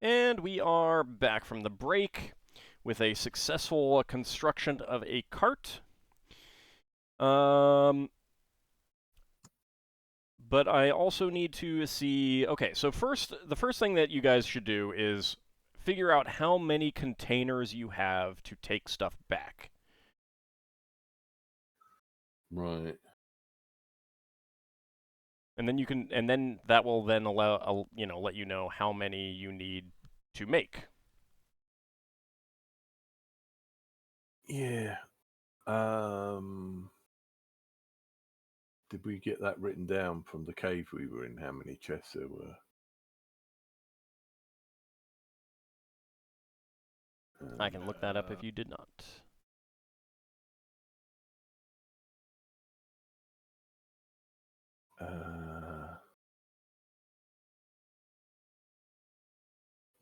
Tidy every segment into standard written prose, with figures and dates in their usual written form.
And we are back from the break with a successful construction of a cart. But I also need to see... Okay, so the first thing that you guys should do is figure out how many containers you have to take stuff back. Right. And then you can, and then that will then allow, let you know how many you need to make. Yeah. Did we get that written down from the cave we were in? How many chests there were? I can look that up if you did not.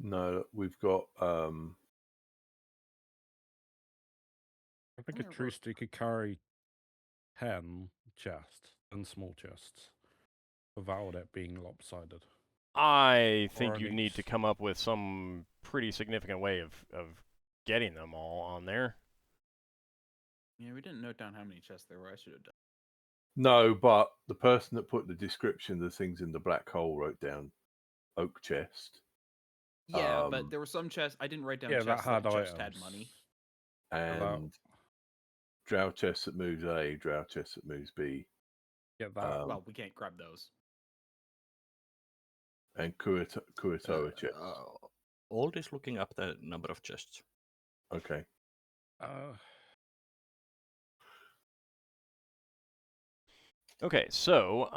No, we've got. I think a true stick could carry 10 chests and small chests without it being lopsided. I think you need to come up with some pretty significant way of getting them all on there. Yeah, we didn't note down how many chests there were. I should have done. No, but the person that put the description of the things in the black hole wrote down oak chest. Yeah, but there were some chests. I didn't write down chests that just had money. And drow chest that moves A, drow chest that moves B. Yeah, that. Well, we can't grab those. And Kuratoa chest. Old is looking up the number of chests. Okay. Okay, so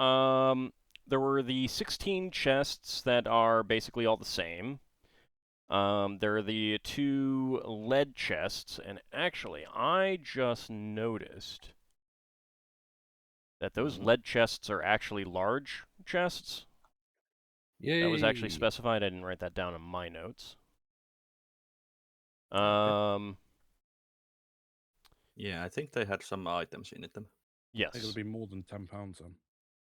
there were the 16 chests that are basically all the same. There are the 2 lead chests, and actually, I just noticed that those lead chests are actually large chests. Yay. That was actually specified. I didn't write that down in my notes. Yeah, I think they had some items in them. Yes. It'll be more than £10 then.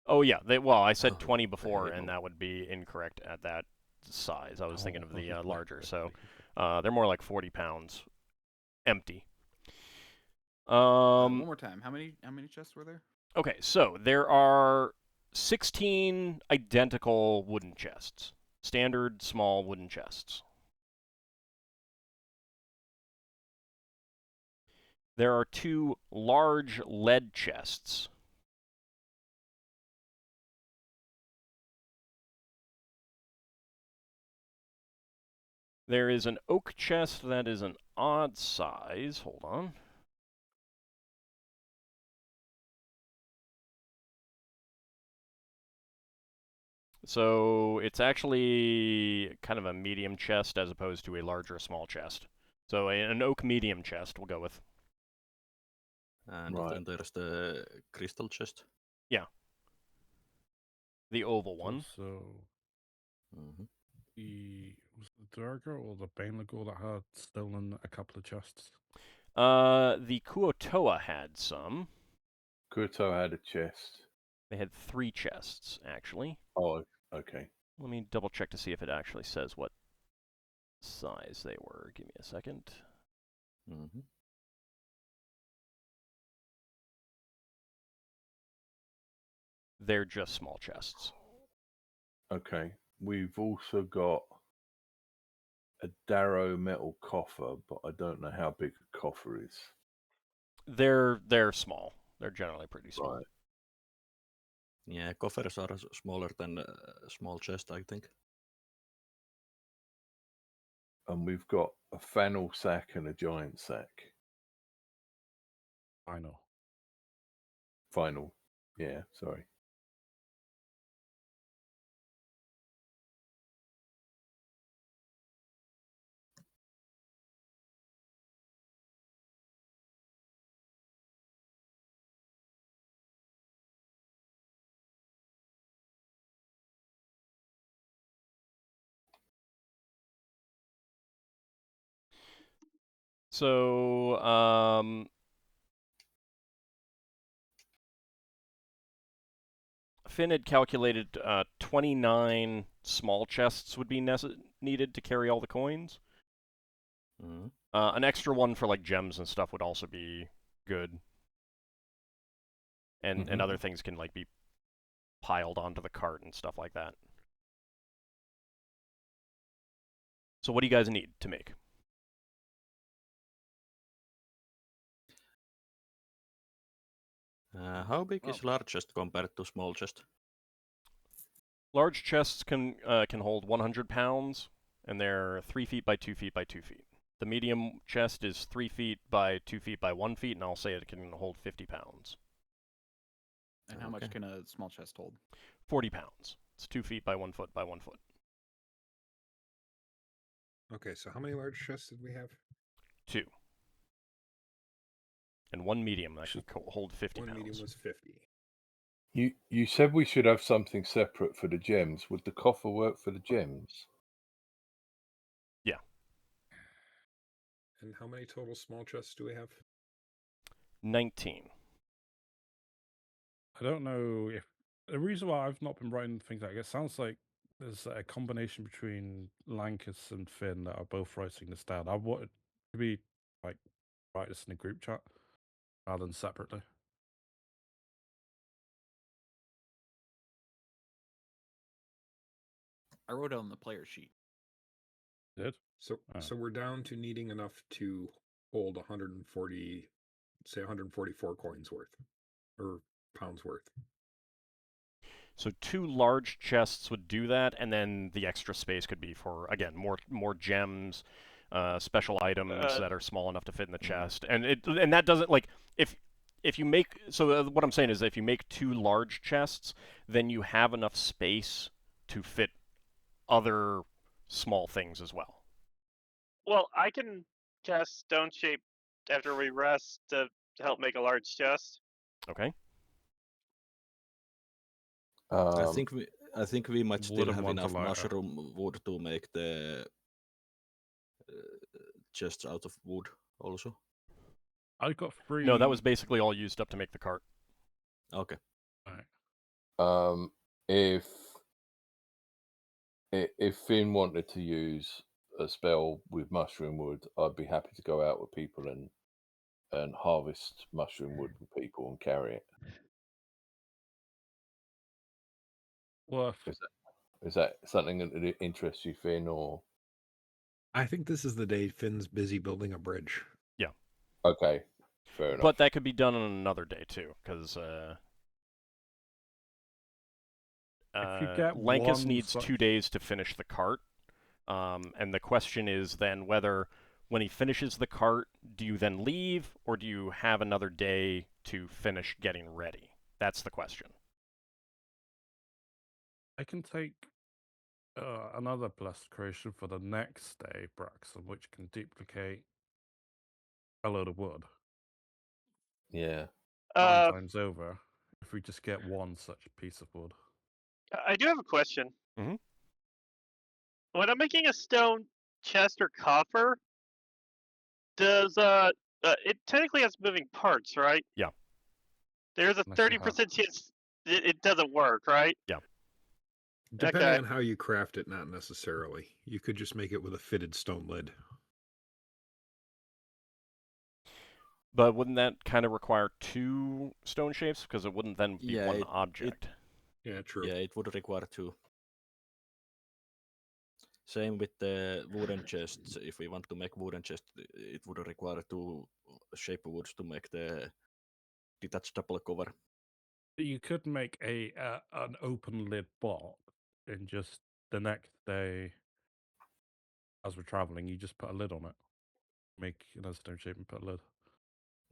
Oh yeah, well, I said 20 before, and that would be incorrect at that size. I was thinking of the larger, so they're more like 40 pounds empty. One more time. How many chests were there? Okay, so there are 16 identical wooden chests. Standard small wooden chests. There are 2 large lead chests. There is an oak chest that is an odd size. Hold on. So it's actually kind of a medium chest as opposed to a larger small chest. So an oak medium chest we'll go with. And then there's the crystal chest. Yeah. The oval one. So was the Darrakar or the Banelagor that had stolen a couple of chests? The Kuotoa had some. Kuotoa had a chest. They had 3 chests, actually. Oh, okay. Let me double check to see if it actually says what size they were. Give me a second. They're just small chests. Okay. We've also got a Darrow metal coffer, but I don't know how big a coffer is. They're small. They're generally pretty small. Right. Yeah, coffers are smaller than a small chest, I think. And we've got a fennel sack and a giant sack. Final. Yeah, sorry. So, Finn had calculated 29 small chests would be needed to carry all the coins. Mm-hmm. An extra one for like gems and stuff would also be good. And other things can like be piled onto the cart and stuff like that. So what do you guys need to make? How big is large chest compared to small chest? Large chests can hold 100 pounds, and they're 3 feet by 2 feet by 2 feet. The medium chest is 3 feet by 2 feet by 1 feet, and I'll say it can hold 50 pounds. And how much can a small chest hold? 40 pounds. It's 2 feet by 1 foot by 1 foot. Okay, so how many large chests did we have? 2. And 1 medium that can hold 50 pounds. 1 medium was 50. You said we should have something separate for the gems. Would the coffer work for the gems? Yeah. And how many total small chests do we have? 19. I don't know if the reason why I've not been writing things like it sounds like there's a combination between Lankas and Finn that are both writing this down. I wanted to be like write this in a group chat rather than separately. I wrote it on the player sheet. Did? So we're down to needing enough to hold 140, say 144 coins worth, or pounds worth. So 2 large chests would do that, and then the extra space could be for, again, more gems, special items that are small enough to fit in the chest. And that doesn't, like, if you make, so what I'm saying is if you make 2 large chests, then you have enough space to fit other small things as well. Well, I can cast Stone Shape after we rest to help make a large chest. Okay. I think we might still have enough lighter. mushroom wood to make the chests out of wood also. I got 3. No, that was basically all used up to make the cart. Okay. All right. If Finn wanted to use a spell with mushroom wood, I'd be happy to go out with people and harvest mushroom wood with people and carry it. Well, is that something that interests you, Finn, or? I think this is the day Finn's busy building a bridge. Yeah. Okay. Fair enough. But that could be done on another day too, because Lankas needs 2 days to finish the cart, and the question is then whether, when he finishes the cart, do you then leave, or do you have another day to finish getting ready? That's the question. I can take another blessed creation for the next day, Braxon, which can duplicate a load of wood. Yeah. 9 times over, if we just get one such piece of wood. I do have a question. Mm-hmm. When I'm making a stone chest or coffer, does it technically has moving parts, right? Yeah. There's a 30% chance it doesn't work, right? Yeah. Depending on how you craft it, not necessarily. You could just make it with a fitted stone lid. But wouldn't that kind of require 2 stone shapes? Because it wouldn't then be one object. Yeah, true. Yeah, it would require 2. Same with the wooden chests. If we want to make wooden chests, it would require 2 shape woods to make the detachable cover. You could make an open lid box, and just the next day, as we're traveling, you just put a lid on it. Make another stone shape and put a lid.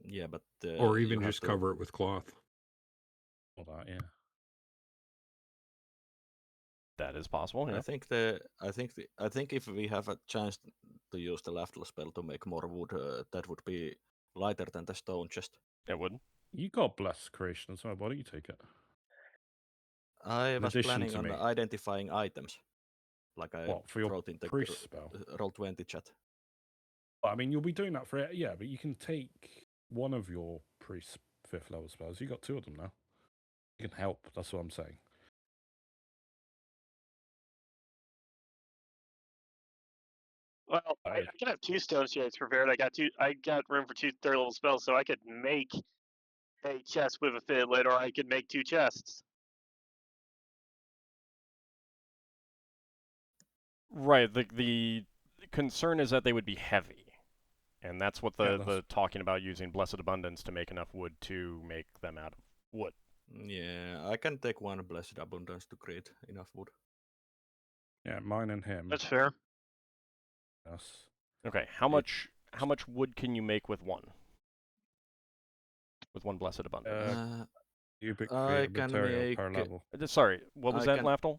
Yeah, but or even just cover it with cloth. All that, yeah. That is possible. Yeah. I think if we have a chance to use the Lafdul spell to make more wood, that would be lighter than the stone chest. It would. You got blessed creation, so why don't you take it? I was planning on identifying items, like I wrote in the priest spell? Roll20 chat. I mean, you'll be doing that for it, yeah. But you can take one of your priest 5th level spells. You got 2 of them now. You can help. That's what I'm saying. Well, I can have 2 stone shapes prepared. I got room for 2 third-level spells, so I could make a chest with a fit lid, or I could make 2 chests. Right. The concern is that they would be heavy. And that's what the talking about using Blessed Abundance to make enough wood to make them out of wood. Yeah, I can take 1 Blessed Abundance to create enough wood. Yeah, mine and him. That's fair. Yes. Okay, how much wood can you make with 1? With 1 Blessed Abundance? Cubic I feet can material make... per level. Sorry, what was that, Lafdul?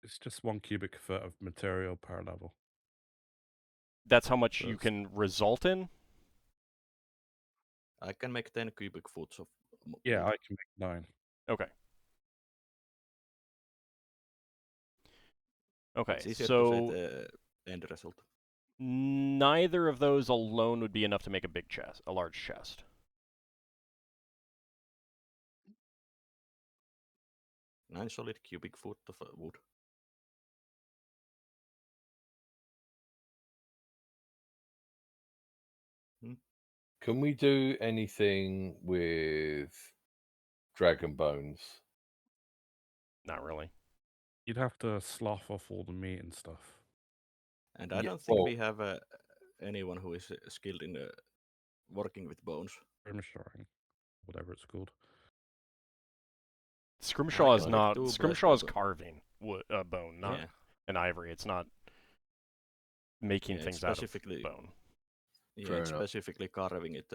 It's just 1 cubic foot of material per level. That's how much you can result in? I can make 10 cubic foot of wood. Yeah, I can make 9. Okay. Okay, it's easier so... to say the end result. Neither of those alone would be enough to make a large chest. Nine solid cubic foot of wood. Can we do anything with dragon bones? Not really. You'd have to slough off all the meat and stuff. And I don't think we have anyone who is skilled in working with bones. Skirmishing, whatever it's called. Scrimshaw is not. Scrimshaw is carving wood, bone, not an ivory. It's not making things out of bone. Yeah, it's specifically carving it.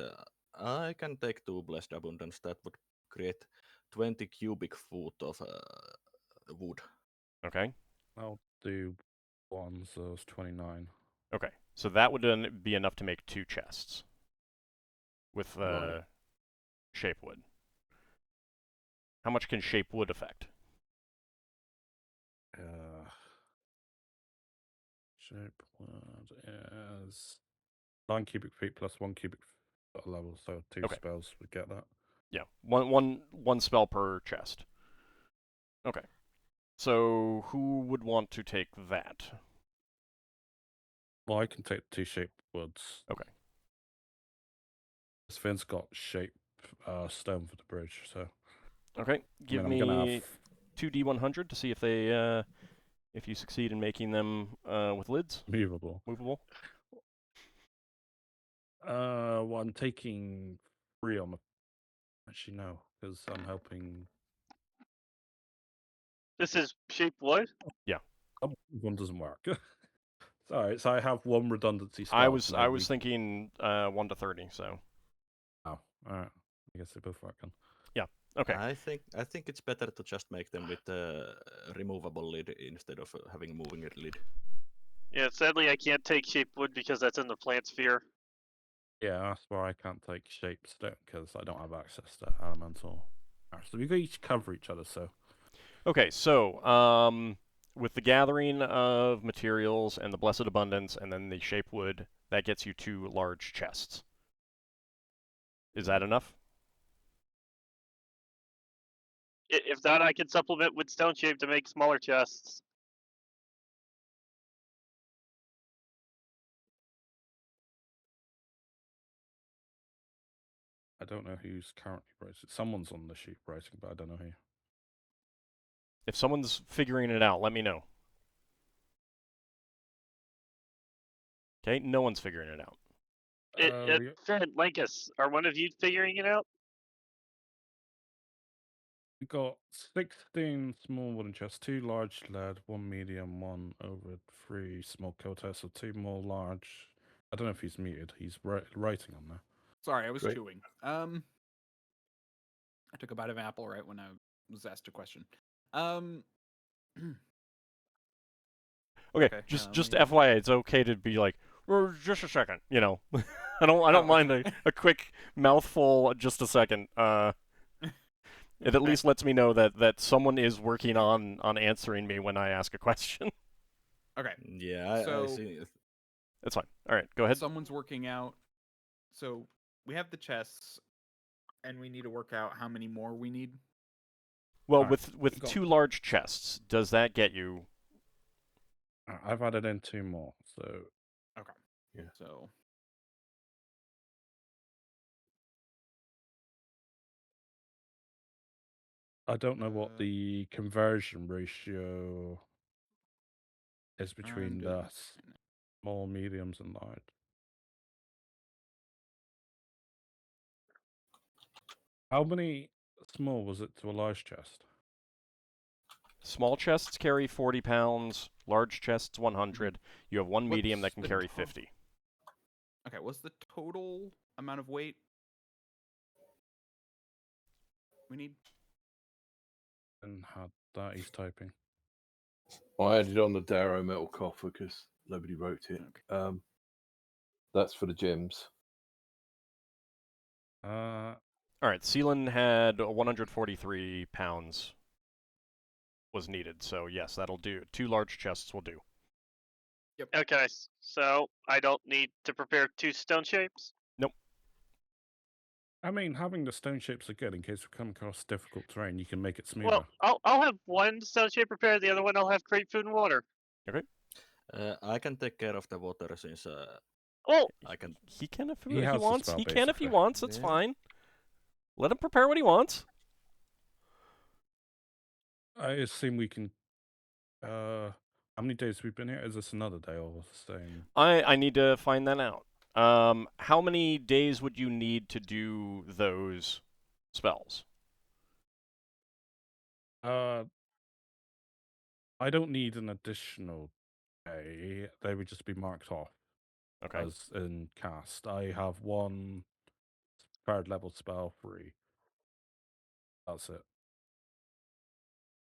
I can take 2 Blessed Abundance. That would create 20 cubic foot of wood. Okay. I'll do 1, so it's 29. Okay, so that would be enough to make 2 chests with shape wood. How much can shape wood affect? Shape wood is 9 cubic feet plus 1 cubic foot level, so 2 spells would get that. Yeah, one spell per chest. Okay. So who would want to take that? Well, I can take 2 shape woods. Okay. Finn's got shape stone for the bridge, so. Okay, give me 2d100 to see if they if you succeed in making them with lids. Movable. Well, I'm taking 3 on the. Actually, no, because I'm helping. This is shape wood? Yeah. One doesn't work. Sorry, so I have 1 redundancy spell. I was thinking 1 to 30, so. Oh, alright. I guess they both work then. Yeah. Okay. I think it's better to just make them with a removable lid instead of having a moving lid. Yeah, sadly I can't take shape wood because that's in the plant sphere. Yeah, that's why I can't take shape stone, because I don't have access to elemental. So we each cover each other, so. Okay, so with the gathering of materials and the Blessed Abundance and then the shape wood, that gets you 2 large chests. Is that enough? If not, I can supplement with stone shape to make smaller chests. I don't know who's currently writing. Someone's on the sheet writing, but I don't know who. If someone's figuring it out, let me know. Okay, no one's figuring it out. Finn, Lankas, are one of you figuring it out? We got 16 small wooden chests, 2 large lead, 1 medium, 1 over, 3 small kotas, so 2 more large. I don't know if he's muted. He's writing on there. Sorry, I was chewing. I took a bite of apple right when I was asked a question. Okay, just FYI, it's okay to be like, just a second, you know. I don't mind a quick mouthful, just a second. It at least lets me know that someone is working on answering me when I ask a question. Okay. Yeah, I see. That's fine. All right, go ahead. Someone's working out. So we have the chests, and we need to work out how many more we need. Well, with 2 large chests, does that get you? I've added in 2 more, so Okay. Yeah. So I don't know what Uh, the conversion ratio is I'm between doing the that right now. small, mediums, and large. How many small was it to a large chest? Small chests carry 40 pounds, large chests 100. You have one medium that What's can the carry to- 50. Okay, what's the total amount of weight we need? And had that he's typing. I added on the Darrow metal coffer because nobody wrote it. Okay. That's for the gems. Uh, All right, Seelan had 143 pounds was needed, so yes, that'll do. 2 large chests will do. Okay, so I don't need to prepare 2 stone shapes? I mean, having the stone shapes are good in case we come across difficult terrain. You can make it smoother. Well, I'll have 1 stone shape prepared, the other one I'll have create food and water. I can take care of the water since Oh, I can. He can if He he has the wants. spell, He can if he basically. wants. It's Yeah. fine. Let him prepare what he wants. I assume we can. How many days have we been here? Is this another day or the same? I need to find that out. How many days would you need to do those spells? I don't need an additional day. They would just be marked off Okay. as in cast. I have 1 third level spell free. That's it.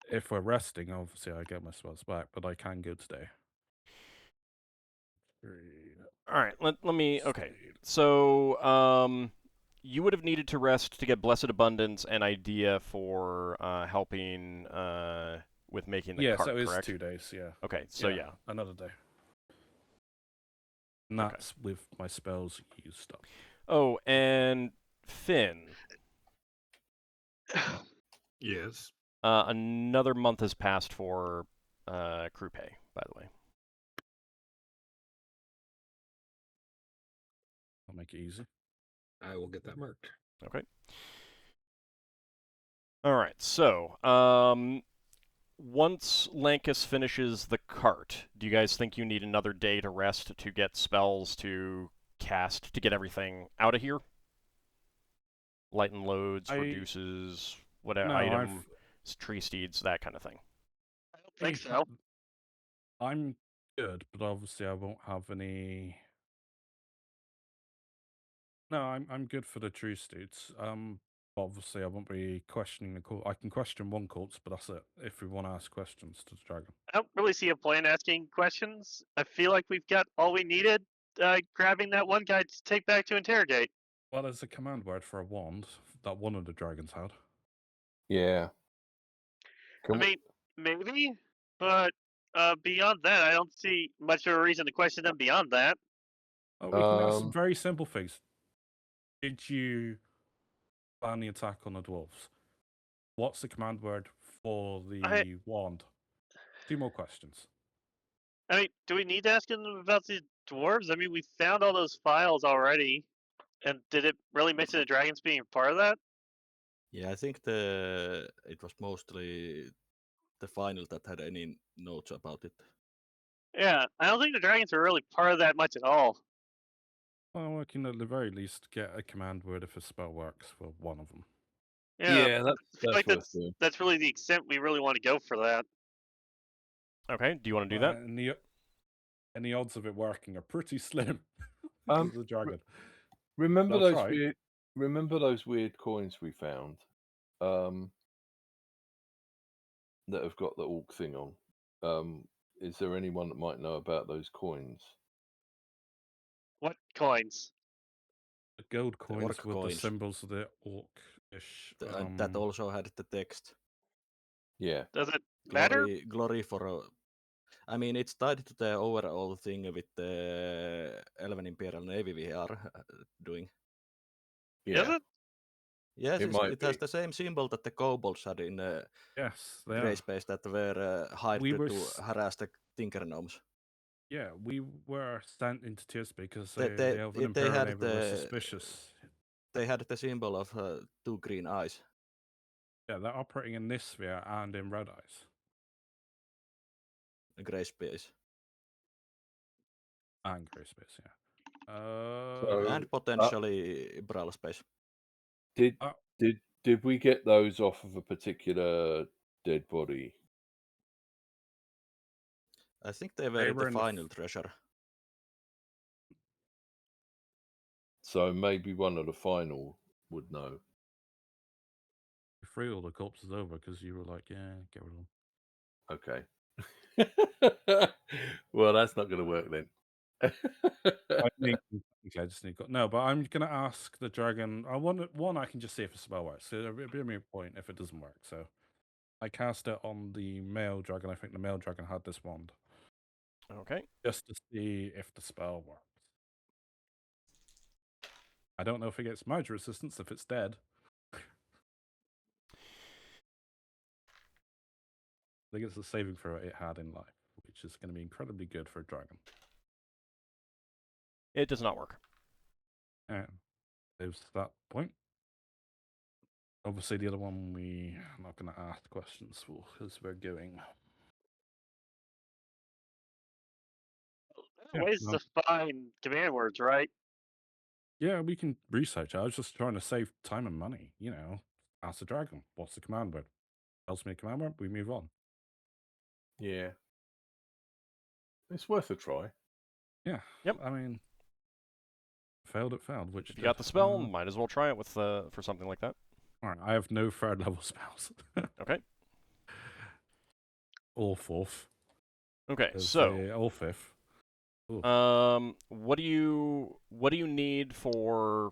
If we're resting, obviously I get my spells back, but I can go today. 3. All right. Let me. Okay. Save. So you would have needed to rest to get Blessed Abundance and Idea for helping with making the Yeah, cart. so it's Correct. 2 days. Yeah. Okay. So yeah. Another day. And Okay. that's with my spells used up. Oh, and Finn. Yes. Another month has passed for crew pay, by the way. I'll make it easy. I will get that marked. Okay. All right. So, once Lankas finishes the cart, do you guys think you need another day to rest to get spells to cast to get everything out of here? Lighten loads, reduces, whatever item, tree steeds, that kind of thing. I don't think so. I'm good, but obviously I won't have any. No, I'm good for the tree steeds. Obviously I won't be questioning the cult. I can question 1 cult, but that's it. If we want to ask questions to the dragon. I don't really see a point asking questions. I feel like we've got all we needed. Grabbing that one guy to take back to interrogate. Well, there's a command word for a wand that one of the dragons had. Yeah. I mean, maybe, but beyond that, I don't see much of a reason to question them beyond that. Oh, we can ask some very simple things. Did you plan the attack on the dwarves? What's the command word for the wand? 2 more questions. I mean, do we need to ask them about the dwarves? I mean, we found all those files already, and did it really mention the dragons being part of that? Yeah, I think it was mostly the final that had any notes about it. Yeah, I don't think the dragons are really part of that much at all. Well, we can at the very least get a command word if a spell works for one of them. Yeah, that's I feel like worth doing. that's really the extent we really want to go for that. Okay, do you want to do that? And the odds of it working are pretty slim. The dragon. Remember They'll those try. weird coins we found that have got the orc thing on? Is there anyone that might know about those coins? What coins? The gold coins orc with coins. the symbols of the orc-ish. And that also had the text. Yeah. Does it matter? Glory for. I mean, it's tied to the overall thing with the Elven Imperial Navy we are doing. Yeah. Is it? Yes, It might it has the same symbol that the kobolds had in Yes, they Grey are. Space that were hired to harass the Tinker Gnomes. Yeah, we were sent into Tirspace because They- the they- Elven they Imperial had Navy was the- suspicious. They had the symbol of 2 green eyes. Yeah, they're operating in this sphere and in Red Eyes. A grey space. And Grey Space, yeah. So, And potentially Brawl space. Did Uh, did we get those off of a particular dead body? I think they were They in were the in the final treasure. So maybe one of the final would know. you threw all the corpses over because you were like, yeah, get rid of them. Okay. Well, that's not going to work then. I think I just need no, but I'm gonna ask the dragon. I want one. I can just see if a spell works. So it'll be a mere point if it doesn't work. So I cast it on the male dragon. I think the male dragon had this wand Okay. just to see if the spell works. I don't know if it gets mage resistance if it's dead. I think it's a saving throw it had in life, which is going to be incredibly good for a dragon. It does not work. Yeah, there's that point. Obviously, the other one we're not going to ask questions for because we're going. Yeah, Ways no. to find command words, right? Yeah, we can research. I was just trying to save time and money. You know, ask the dragon, what's the command word? Tells me a command word, we move on. Yeah. It's worth a try. Yeah. Yep. I mean, failed, it failed. Which If you got the spell, might as well try it with for something like that. all right, I have no third level spells. Okay. Or fourth. Okay. There's So, all fifth. Ooh. what do you need for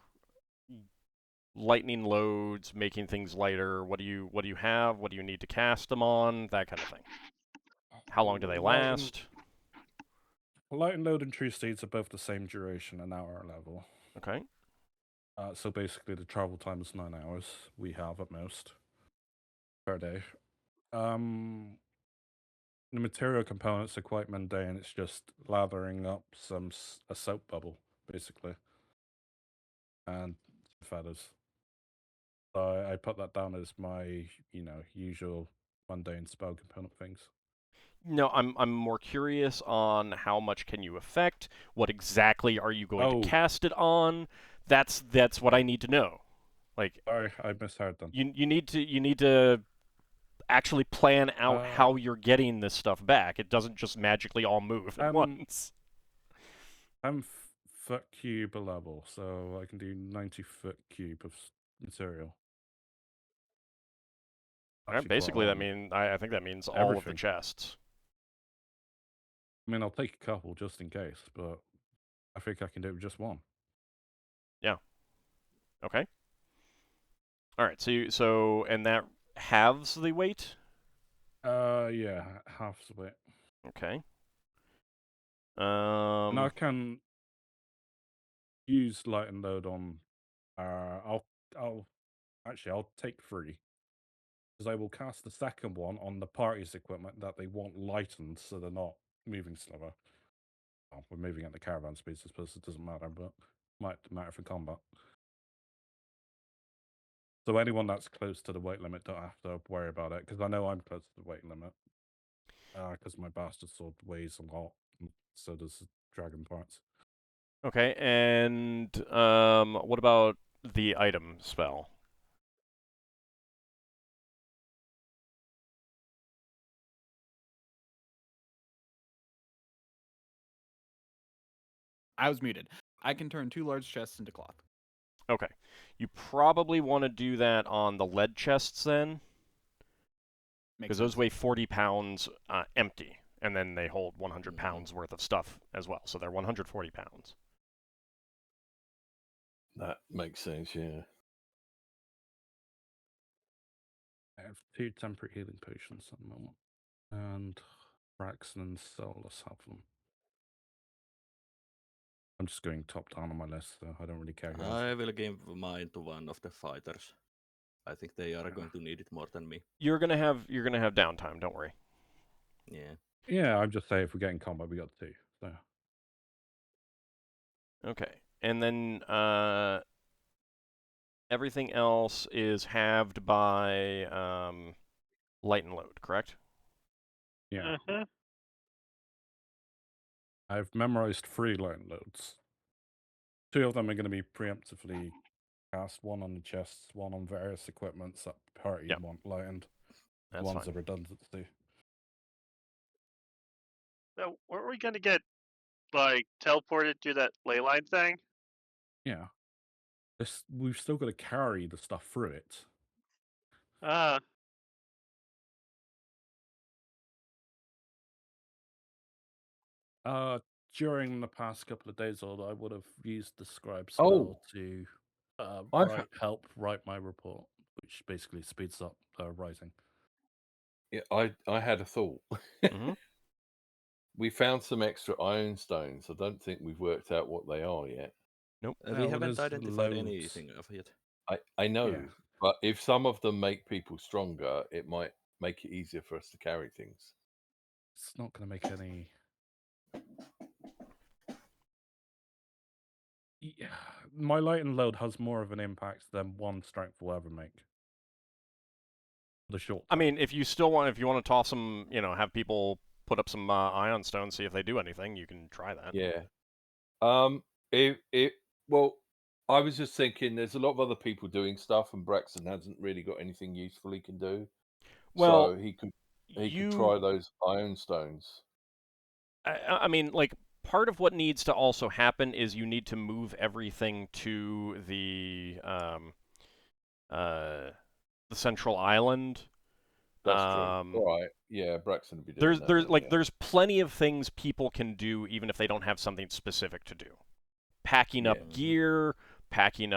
lightning loads, making things lighter? What do you have? What do you need to cast them on? That kind of thing. How long do they last? Light and load and true seeds are both the same duration, an hour level. Okay. So basically, the travel time is 9 hours. We have at most per day. The material components are quite mundane. It's just lathering up a soap bubble, basically, and feathers. So I put that down as my, usual mundane spell component things. No, I'm more curious on how much can you affect? What exactly are you going to cast it on? That's what I need to know. Like, sorry, I misheard them. You need to actually plan out how you're getting this stuff back. It doesn't just magically all move at once. I'm foot cube a level, so I can do 90-foot cube of material. Basically, I think that means all of the chests. I mean, I'll take a couple just in case, but I think I can do it with just one. Yeah. Okay. All right. So and that halves the weight. Yeah, half the weight. Okay. And I can use light and load on. I'll take 3 because I will cast the second one on the party's equipment that they want lightened, so they're not moving slower. Well, we're moving at the caravan speed, I suppose it doesn't matter, but might matter for combat. So anyone that's close to the weight limit don't have to worry about it, because I know I'm close to the weight limit. Because my bastard sword weighs a lot, so does the dragon parts. Okay, and what about the item spell? I was muted. I can turn 2 large chests into cloth. Okay. You probably want to do that on the lead chests then, because those weigh 40 pounds empty, and then they hold 100 pounds worth of stuff as well, so they're 140 pounds. That makes sense, yeah. I have 2 temporary healing potions at the moment, and Braxon and Solas have them. I'm just going top down on my list, so I don't really care. I will give mine to one of the fighters. I think they are going to need it more than me. You're gonna have downtime. Don't worry. Yeah. Yeah, I'm just saying if we get in combat, we got 2. So Okay, and then everything else is halved by light and load, correct? yeah, Mm-hmm. I've memorized 3 light loads. 2 of them are going to be preemptively cast. 1 on the chests, 1 on various equipments that party Yep. want lightened. That's One's fine. a redundancy. So, weren't we gonna get like teleported to that ley line thing? Yeah. We've still got to carry the stuff through it. Uh, During the past couple of days, I would have used the scribe Oh. spell to I've help write my report, which basically speeds up writing. yeah, I had a thought. hmm We found some extra iron stones. I don't think we've worked out what they are yet. Nope. We well, haven't there's identified loads. anything of it. I know, Yeah. but if some of them make people stronger, it might make it easier for us to carry things. It's not going to make any. Yeah, my light and load has more of an impact than 1 strength will ever make. The short I term. mean, if you want to toss some, have people put up some ion stones, see if they do anything, you can try that. Yeah. Well, I was just thinking there's a lot of other people doing stuff, and Braxon hasn't really got anything useful he can do. Well, So he could try those iron stones. I mean, like, part of what needs to also happen is you need to move everything to the central island. That's true. All right. Yeah, Braxton would be doing that. There's then, yeah. there's plenty of things people can do even if they don't have something specific to do. Packing up Yeah. gear, packing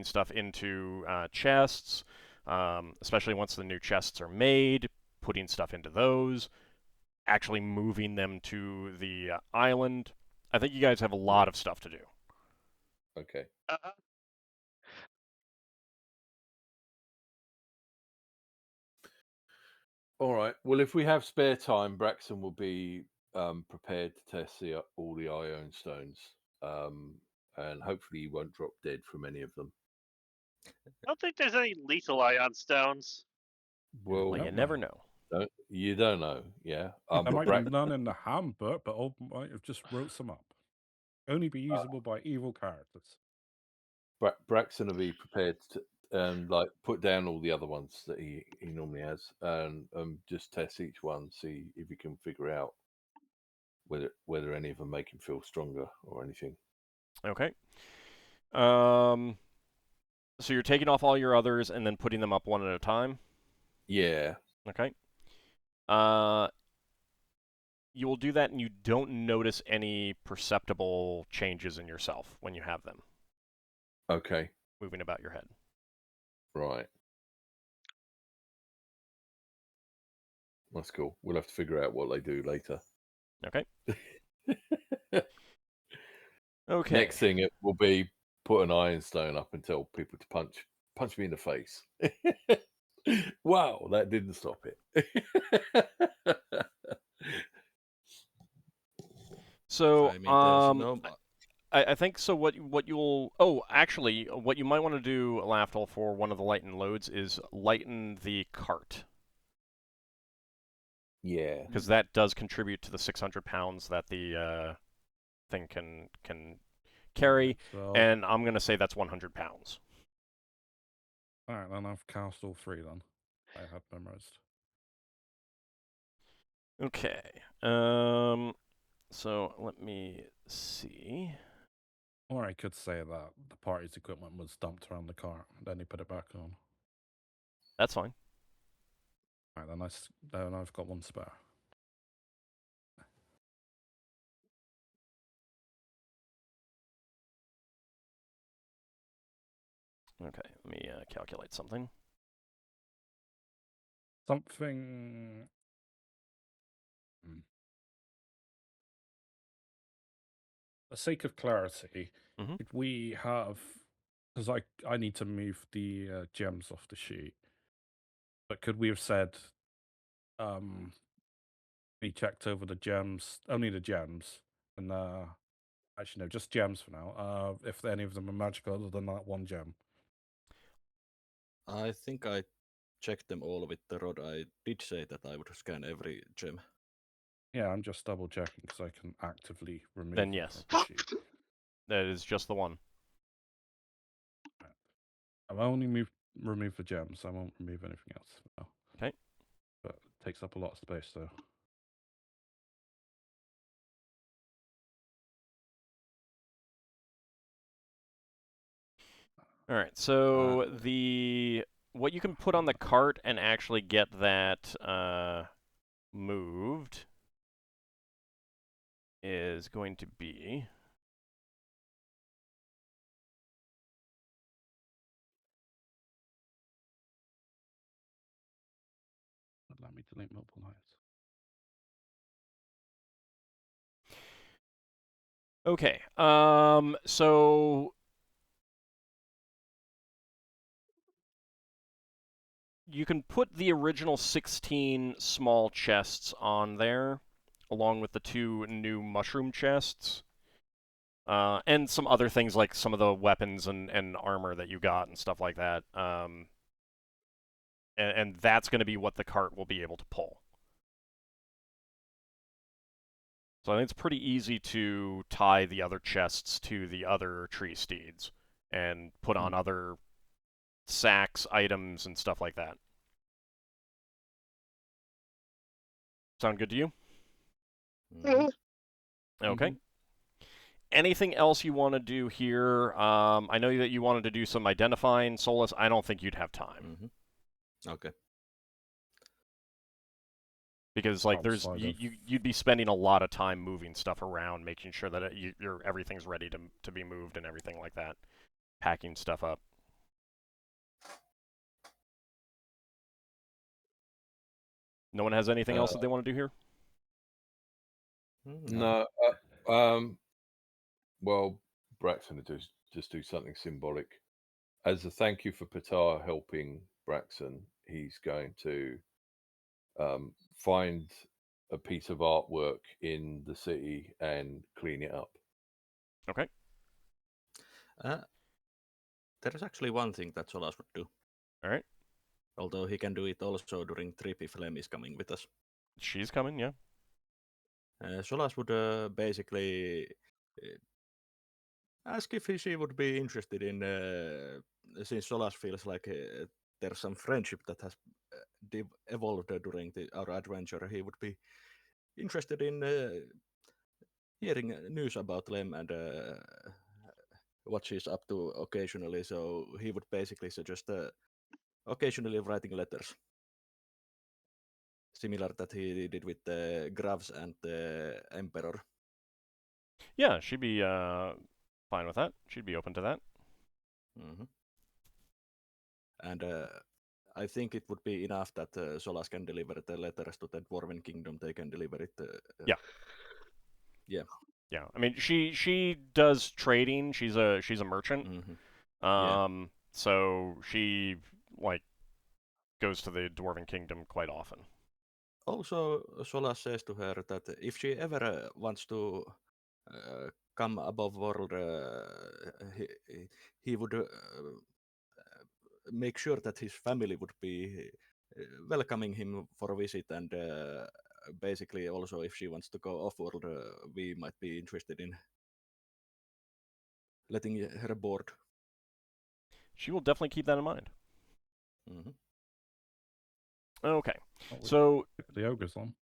stuff into chests, especially once the new chests are made, putting stuff into those, actually moving them to the island. I think you guys have a lot of stuff to do. Okay. All right. Well, if we have spare time, Braxton will be prepared to test all the iron stones, and hopefully he won't drop dead from any of them. I don't think there's any lethal ion stones. Well, You never know. You don't know, yeah. There But might be none in the handbook, but I might have just wrote some up. Only be usable by evil characters. Braxton will be prepared to like put down all the other ones that he normally has, and just test each one, see if he can figure out whether any of them make him feel stronger or anything. Okay. So you're taking off all your others and then putting them up one at a time? Yeah. Okay. You will do that and you don't notice any perceptible changes in yourself when you have them. Okay. Moving about your head. Right. That's cool. We'll have to figure out what they do later. Okay. Okay. Next thing it will be put an iron stone up and tell people to punch me in the face. Wow, that didn't stop it. So, I mean, there's no. I think so. What you'll actually, what you might want to do, Lafdul, for one of the lighten loads is lighten the cart. Yeah, because that does contribute to the 600 pounds that the thing can carry, So, and I'm gonna say that's 100 pounds. all right, then I've cast all 3 then. I had memorized. Okay. So let me see. Or I could say that the party's equipment was dumped around the cart, then he put it back on. That's fine. All right, then I've got 1 spare. Okay, let me calculate something. Something. For the sake of clarity, Mhm. if we have, because I need to move the gems off the sheet, but could we have said, we checked over the gems, only the gems, And actually, no, just gems for now. If any of them are magical other than that one gem. I think I checked them all with the rod. I did say that I would scan every gem. Yeah, I'm just double checking because I can actively remove Then them yes. from the sheet. That is just the one. I've only removed the gems. I won't remove anything else for now. Okay. But it takes up a lot of space, though. All right. So what you can put on the cart and actually get that moved is going to be. Allow me to link multiple lines. Okay. So you can put the original 16 small chests on there, along with the 2 new mushroom chests. And some other things like some of the weapons and armor that you got and stuff like that. And that's going to be what the cart will be able to pull. So I think it's pretty easy to tie the other chests to the other tree steeds and put on other sacks, items, and stuff like that. Sound good to you? Mhm. Okay. Anything else you want to do here? I know that you wanted to do some identifying, Solas. I don't think you'd have time. Okay. Because like Outside you'd be spending a lot of time moving stuff around, making sure that everything's ready to be moved and everything like that, packing stuff up. No one has anything else that they want to do here? No. Well, Braxon will just do something symbolic. As a thank you for Patar helping Braxon, he's going to find a piece of artwork in the city and clean it up. Okay. There is actually one thing that Solas would do. All right. Although he can do it also during trip if Lem is coming with us. She's coming, yeah. Solas would basically ask if she would be interested in, since Solas feels like there's some friendship that has evolved during our adventure, he would be interested in hearing news about Lem and what she's up to occasionally. So he would basically suggest occasionally writing letters. Similar that he did with the Gravs and the Emperor. Yeah, she'd be fine with that. She'd be open to that. And I think it would be enough that Solas can deliver the letters to the Dwarven Kingdom. They can deliver it. Yeah. Yeah. Yeah. I mean, she does trading. She's a merchant. So she like goes to the Dwarven Kingdom quite often. Also, Solas says to her that if she ever wants to come above world, he would make sure that his family would be welcoming him for a visit, and basically also if she wants to go off world, we might be interested in letting her board. She will definitely keep that in mind. Okay. Oh, So the ogre's on.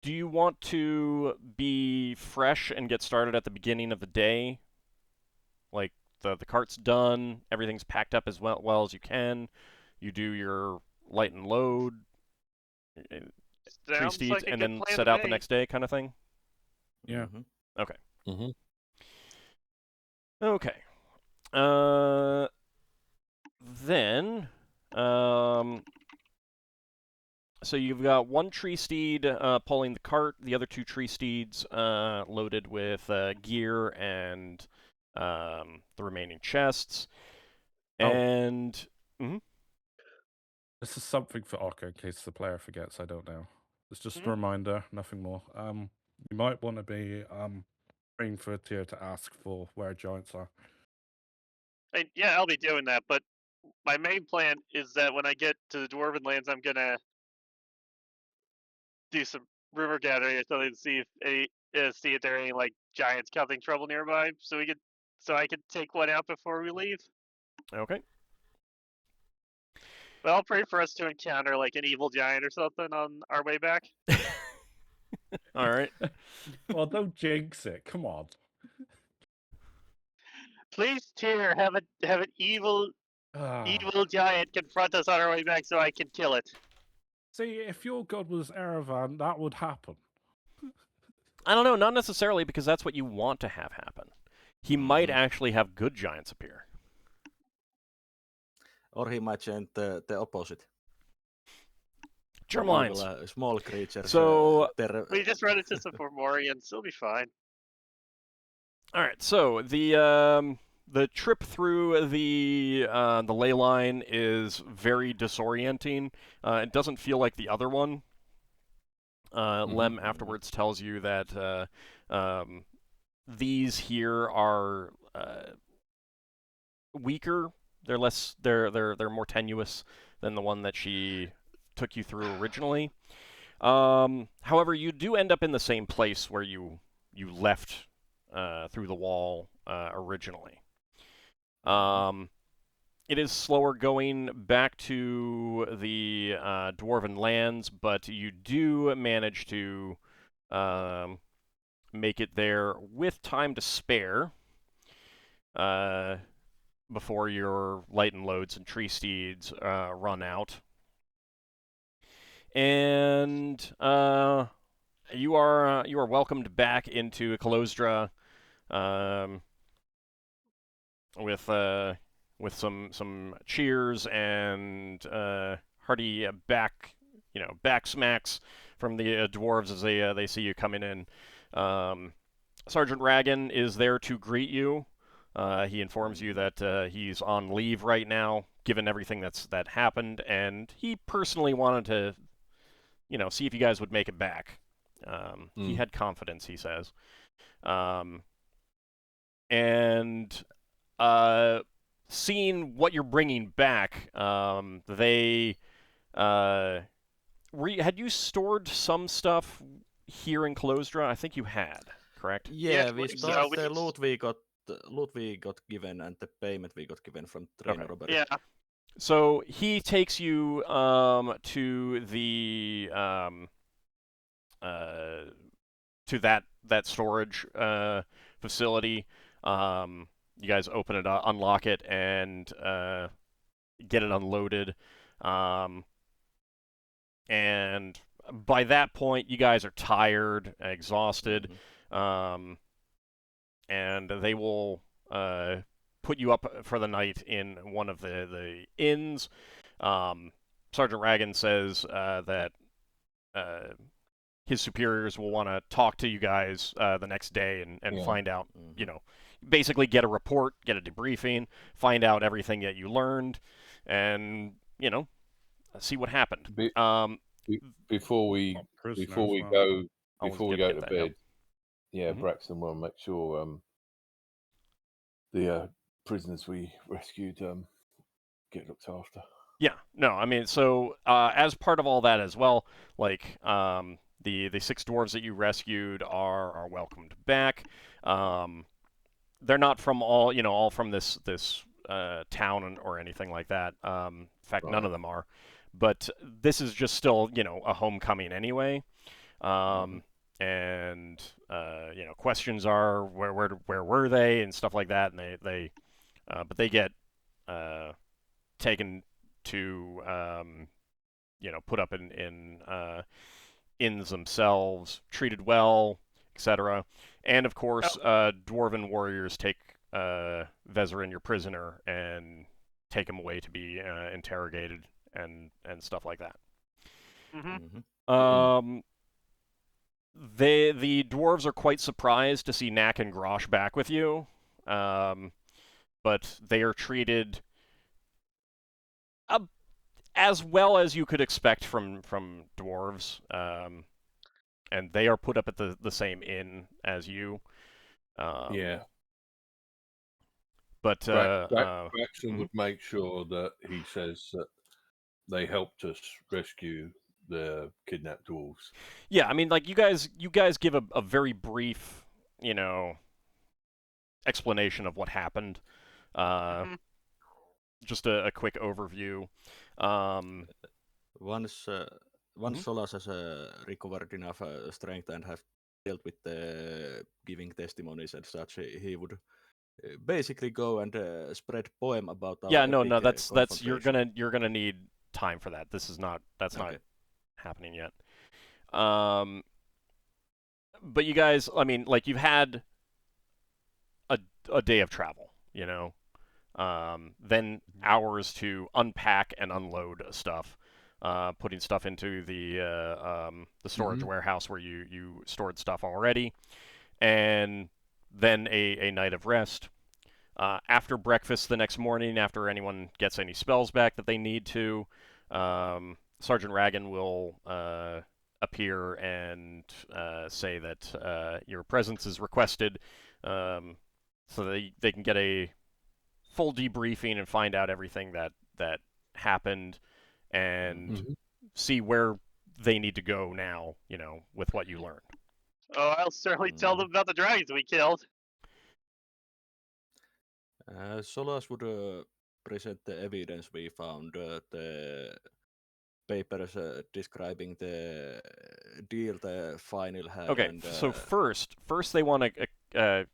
do you want to be fresh and get started at the beginning of the day? Like the cart's done, everything's packed up as well as you can. You do your light and load, tree Sounds steeds, like a and good then plan set to out the me. next day kind of thing? Yeah. Okay. Mm-hmm. Okay. Then, so you've got one tree steed pulling the cart, the other 2 tree steeds loaded with gear and the remaining chests. And this is something for Ockar in case the player forgets. I don't know. It's just a reminder, nothing more. You might want to be waiting for Tyr to ask for where giants are. Yeah, I'll be doing that, but my main plan is that when I get to the Dwarven lands, I'm gonna do some rumor gathering or something to see if there are any like giants causing trouble nearby, so I could take one out before we leave. Okay. But I'll pray for us to encounter like an evil giant or something on our way back. All right. Well, don't jinx it. Come on. Please, Tyr, have an evil giant confront us on our way back so I can kill it. See, if your god was Erevan, that would happen. I don't know, not necessarily, because that's what you want to have happen. He might actually have good giants appear. Or he might chant the opposite. Germlines. Small creatures. So we just run into some Fomorians, it'll be fine. all right, so the trip through the ley line is very disorienting. It doesn't feel like the other one. Lem afterwards tells you that these here are weaker. They're less. They're more tenuous than the one that she took you through originally. However, you do end up in the same place where you left through the wall originally. It is slower going back to the Dwarven lands, but you do manage to make it there with time to spare before your light and loads and tree steeds run out. And you are welcomed back into Kalosdra with some cheers and hearty back smacks from the dwarves as they see you coming in. Sergeant Ragan is there to greet you. He informs you that he's on leave right now, given everything that happened, and he personally wanted to, see if you guys would make it back. He had confidence, he says. And seeing what you're bringing back, they had you stored some stuff here in Kalosdra? I think you had, correct? Yeah, we stored the loot we got given and the payment we got given from train robbery. Yeah. So he takes you to the to that storage facility. You guys open it up, unlock it, and get it unloaded. And by that point, you guys are tired, exhausted, and they will put you up for the night in one of the inns. Sergeant Ragan says that his superiors will want to talk to you guys the next day and find out, basically get a report, get a debriefing, find out everything that you learned, and, see what happened. Before we go to bed, Braxon will make sure the prisoners we rescued get looked after. Yeah, no, I mean, so as part of all that as well, like the 6 dwarves that you rescued are welcomed back. They're not from all from this town or anything like that. In fact, none of them are. But this is just still a homecoming anyway. And questions are where were they and stuff like that, and but they get taken to put up in inns themselves, treated well, etc. And of course, dwarven warriors take Vezerin, your prisoner, and take him away to be interrogated and stuff like that. The dwarves are quite surprised to see Knack and Grosh back with you, but they are treated as well as you could expect from dwarves, and they are put up at the same inn as you. Yeah. But Braxon mhm. would make sure that he says that they helped us rescue the kidnapped dwarves. Yeah, I mean, like you guys give a very brief, explanation of what happened. Just a quick overview. Once Solas has recovered enough strength and have dealt with giving testimonies and such, he would basically go and spread poem about our Yeah, no, epic that's you're confrontation. gonna need time for that. This is not not Okay. happening yet. But you guys, I mean, like you've had a day of travel, then hours to unpack and unload stuff, putting stuff into the storage warehouse where you stored stuff already, and then a night of rest. After breakfast the next morning, after anyone gets any spells back that they need to, Sergeant Ragan will appear and say that your presence is requested, so they can get a full debriefing and find out everything that happened and see where they need to go now, with what you learned. Oh, I'll certainly tell them about the dragons we killed. Solas would present the evidence we found, the papers describing the deal the final had. Okay, and so first they want a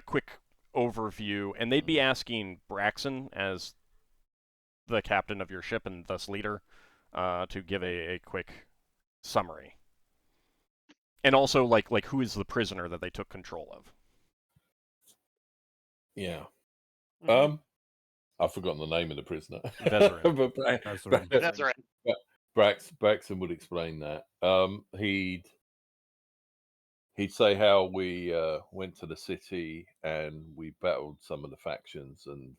quick overview, and they'd be asking Braxon, as the captain of your ship and thus leader, to give a quick summary. And also, like who is the prisoner that they took control of? Yeah. Mm-hmm. I've forgotten the name of the prisoner. Vezerin. but Braxon would explain that. He'd say how we went to the city and we battled some of the factions, and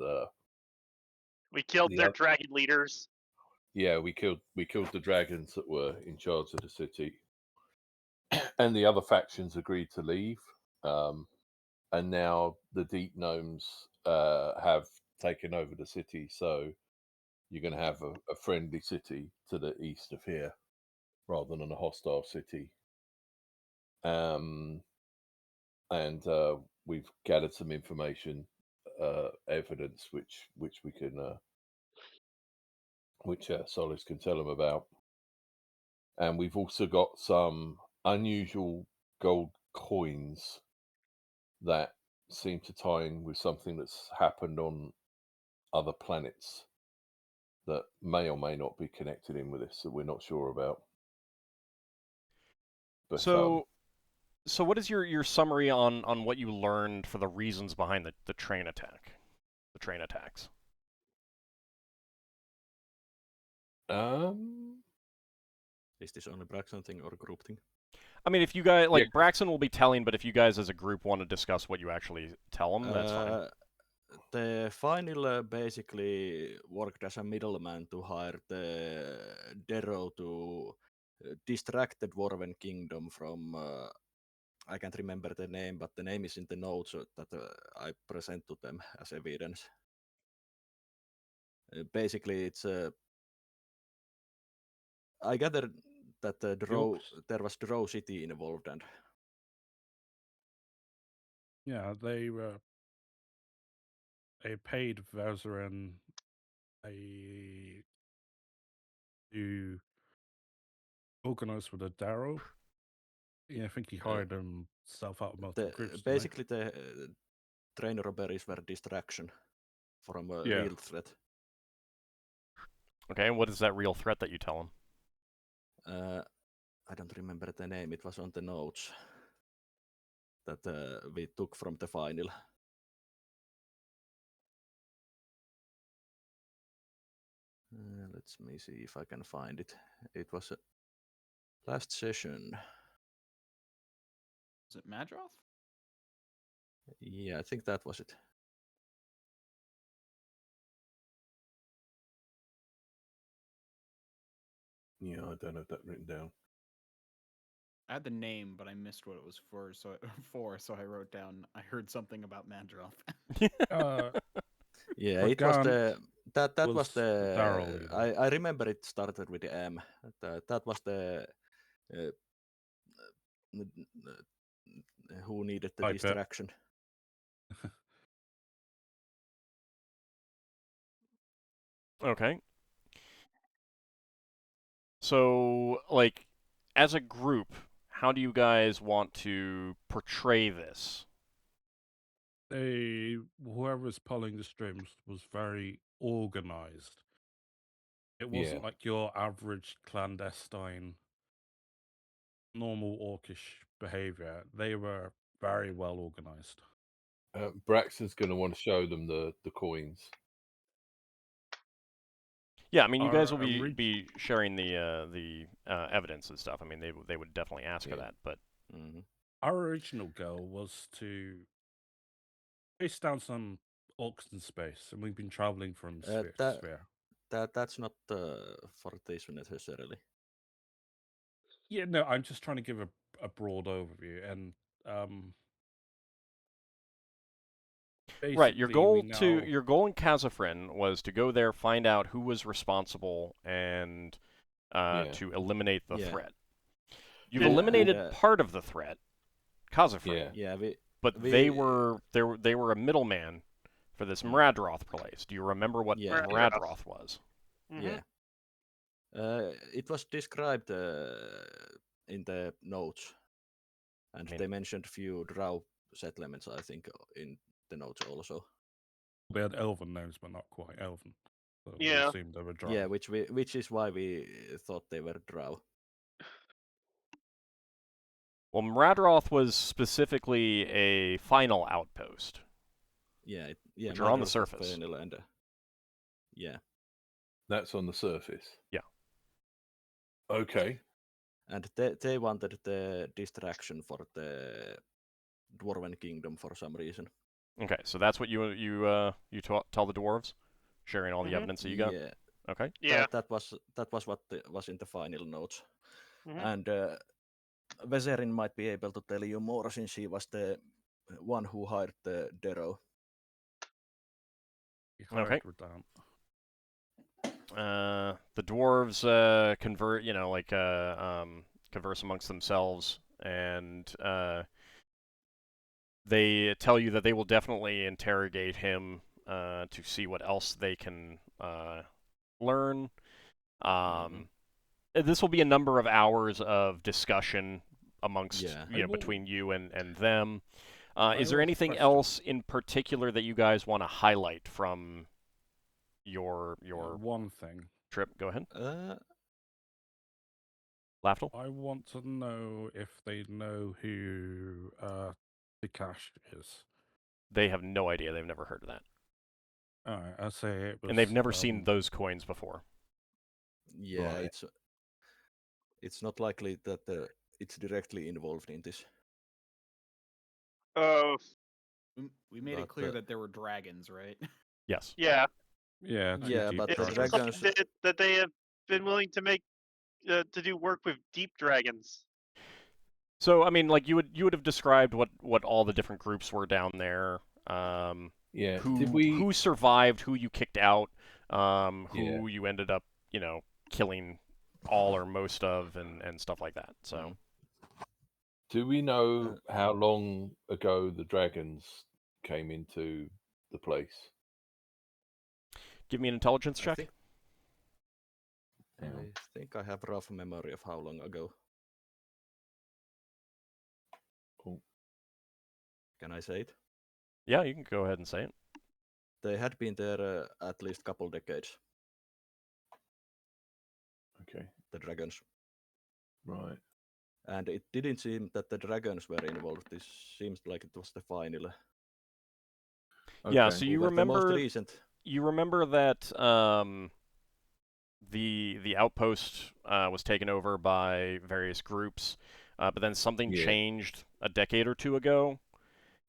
We killed their dragon leaders. Yeah, we killed the dragons that were in charge of the city, and the other factions agreed to leave. And now the deep gnomes have taken over the city, so you're going to have a friendly city to the east of here rather than a hostile city. And we've gathered some information, evidence which we can which Solis can tell them about. And we've also got some unusual gold coins that seem to tie in with something that's happened on other planets that may or may not be connected in with this, that we're not sure about. But So what is your summary on what you learned for the reasons behind the train attack? The train attacks. Is this only Braxon thing or a group thing? I mean, if you guys, like, Braxon will be telling, but if you guys as a group want to discuss what you actually tell them, that's fine. The final basically worked as a middleman to hire the Dero to distract the Dwarven Kingdom from, I can't remember the name, but the name is in the notes that I present to them as evidence. Basically, it's I gathered that there was Drow City involved, and yeah, they paid Vezerin to organize with the Darrow. Yeah, I think he hired himself out of multiple groups. Basically, the train robberies were distraction from a real threat. Okay, and what is that real threat that you tell them? I don't remember the name. It was on the notes that we took from the final. Let me see if I can find it. It was last session. Is it Madroth? Yeah, I think that was it. Yeah, I don't have that written down. I had the name, but I missed what it was for. So I wrote down. I heard something about Mandroth. Yeah, But it was Gant the that was was the Daryl the leader. I remember it started with the M. That was the uh, who needed the I bet. distraction. Okay. So, like, as a group, how do you guys want to portray this? Whoever's pulling the strings was very organized. It wasn't like your average clandestine, normal orcish behavior. They were very well organized. Braxton's going to want to show them the coins. Yeah, I mean, you guys will Our be sharing the evidence and stuff. I mean, they would definitely ask for Yeah. that, but Our original goal was to chase down some orcs in space, and we've been traveling from sphere to sphere. That's not for this necessarily. Yeah, no, I'm just trying to give a broad overview, and right, your basically your goal in Kazafrin was to go there, find out who was responsible, and to eliminate the threat. You've eliminated part of the threat, Kazafrin. Yeah, but they were a middleman for this Mradroth place. Do you remember what Mradroth was? Yeah. It was described in the notes, and they mentioned a few drow settlements, I think, in the notes also. They had elven names, but not quite elven. So Yeah. we assumed they were drow. Yeah, which is why we thought they were drow. Well, Mradroth was specifically a final outpost. Yeah, which are on the surface. And, yeah. That's on the surface. Yeah. Okay. And they wanted the distraction for the Dwarven Kingdom for some reason. Okay, so that's what you tell the dwarves, sharing all the evidence that you got. Yeah. Okay. Yeah. That was what was in the final notes. And Veserin might be able to tell you more since he was the one who hired the Dero. Okay. The dwarves converse amongst themselves, and they tell you that they will definitely interrogate him to see what else they can learn. This will be a number of hours of discussion amongst between you and them. Is there anything else in particular that you guys want to highlight from your one thing trip? Go ahead. Lafdul? I want to know if they know who Bikash is. They have no idea. They've never heard of that. Alright, I say it was, and they've never seen those coins before. Yeah, right. It's not likely that it's directly involved in this. We made it clear that there were dragons, right? Yes. Yeah. Yeah. Yeah, but it's the dragons that they have been willing to make to do work with deep dragons. So I mean, like you would have described what all the different groups were down there. Yeah. Who survived? Who you kicked out? Who you ended up killing all or most of, and stuff like that. So. Do we know how long ago the dragons came into the place? Give me an intelligence check. I think I have rough memory of how long ago. Cool. Can I say it? Yeah, you can go ahead and say it. They had been there at least a couple decades. Okay. The dragons. Right. And it didn't seem that the dragons were involved. This seems like it was the final. Okay. Yeah, so you remember the most recent. You remember that the outpost was taken over by various groups, but then something changed a decade or two ago,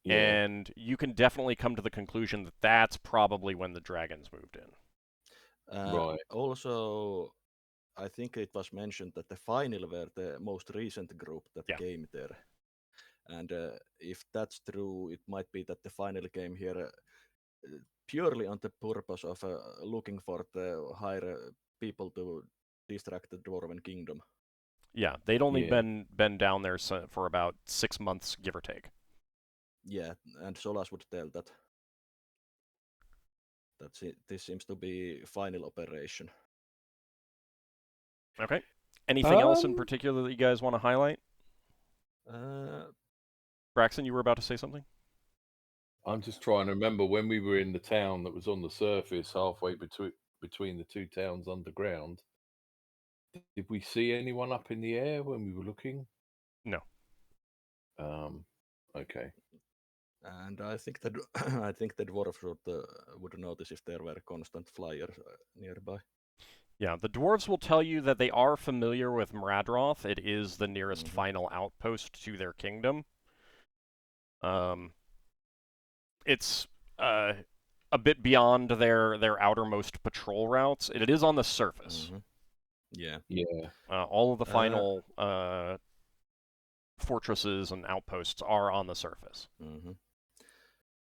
and you can definitely come to the conclusion that that's probably when the dragons moved in. Right. Also, I think it was mentioned that the final were the most recent group that Yeah. came there. And if that's true, it might be that the final came here purely on the purpose of looking for the higher people to distract the Dwarven Kingdom. Yeah, they'd only Yeah. been down there for about 6 months, give or take. Yeah, and Solas would tell that. This seems to be final operation. Okay. Anything else in Um, particular that you guys want to highlight? Braxon, you were about to say something? I'm just trying to remember when we were in the town that was on the surface, halfway between the two towns underground. Did we see anyone up in the air when we were looking? No. Okay. And I think that I think the dwarves would notice if there were constant flyers nearby. Yeah, the dwarves will tell you that they are familiar with Mradroth. It is the nearest final outpost to their kingdom. It's a bit beyond their outermost patrol routes. It is on the surface. Yeah. Yeah. All of the final fortresses and outposts are on the surface.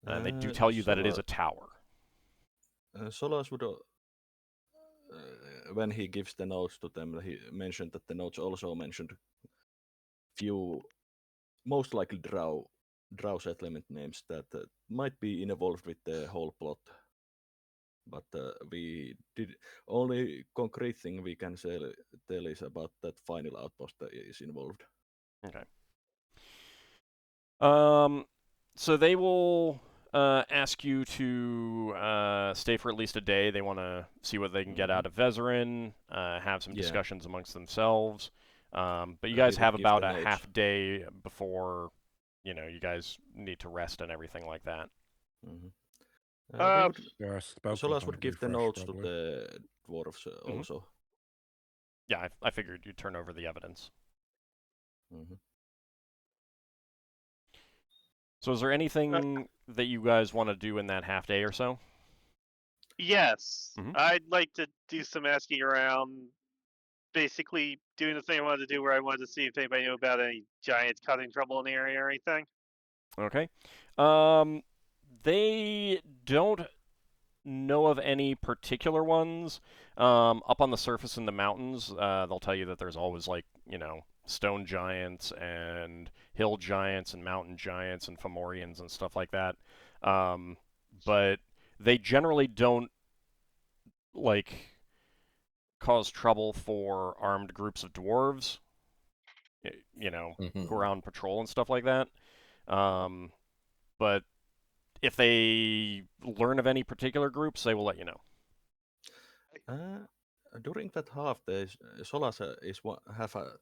And they do tell you that it is a tower. Solas would, when he gives the notes to them, he mentioned that the notes also mentioned few, most likely drow settlement names that might be involved with the whole plot. But we did only concrete thing we can tell is about that final outpost that is involved. Okay. So they will ask you to stay for at least a day. They want to see what they can get out of Vezerin, have some discussions amongst themselves. But you guys have about a half day before, you guys need to rest and everything like that. Solas would give the notes to the dwarves also. Yeah, I figured you'd turn over the evidence. So is there anything that you guys want to do in that half day or so? Yes. I'd like to do some asking around, basically doing the thing I wanted to do where I wanted to see if anybody knew about any giants causing trouble in the area or anything. Okay. They don't know of any particular ones. Up on the surface in the mountains, they'll tell you that there's always, like, stone giants and hill giants and mountain giants and Fomorians and stuff like that. But they generally don't, like, cause trouble for armed groups of dwarves, who are on patrol and stuff like that. But if they learn of any particular groups, they will let you know. During that half day, Solas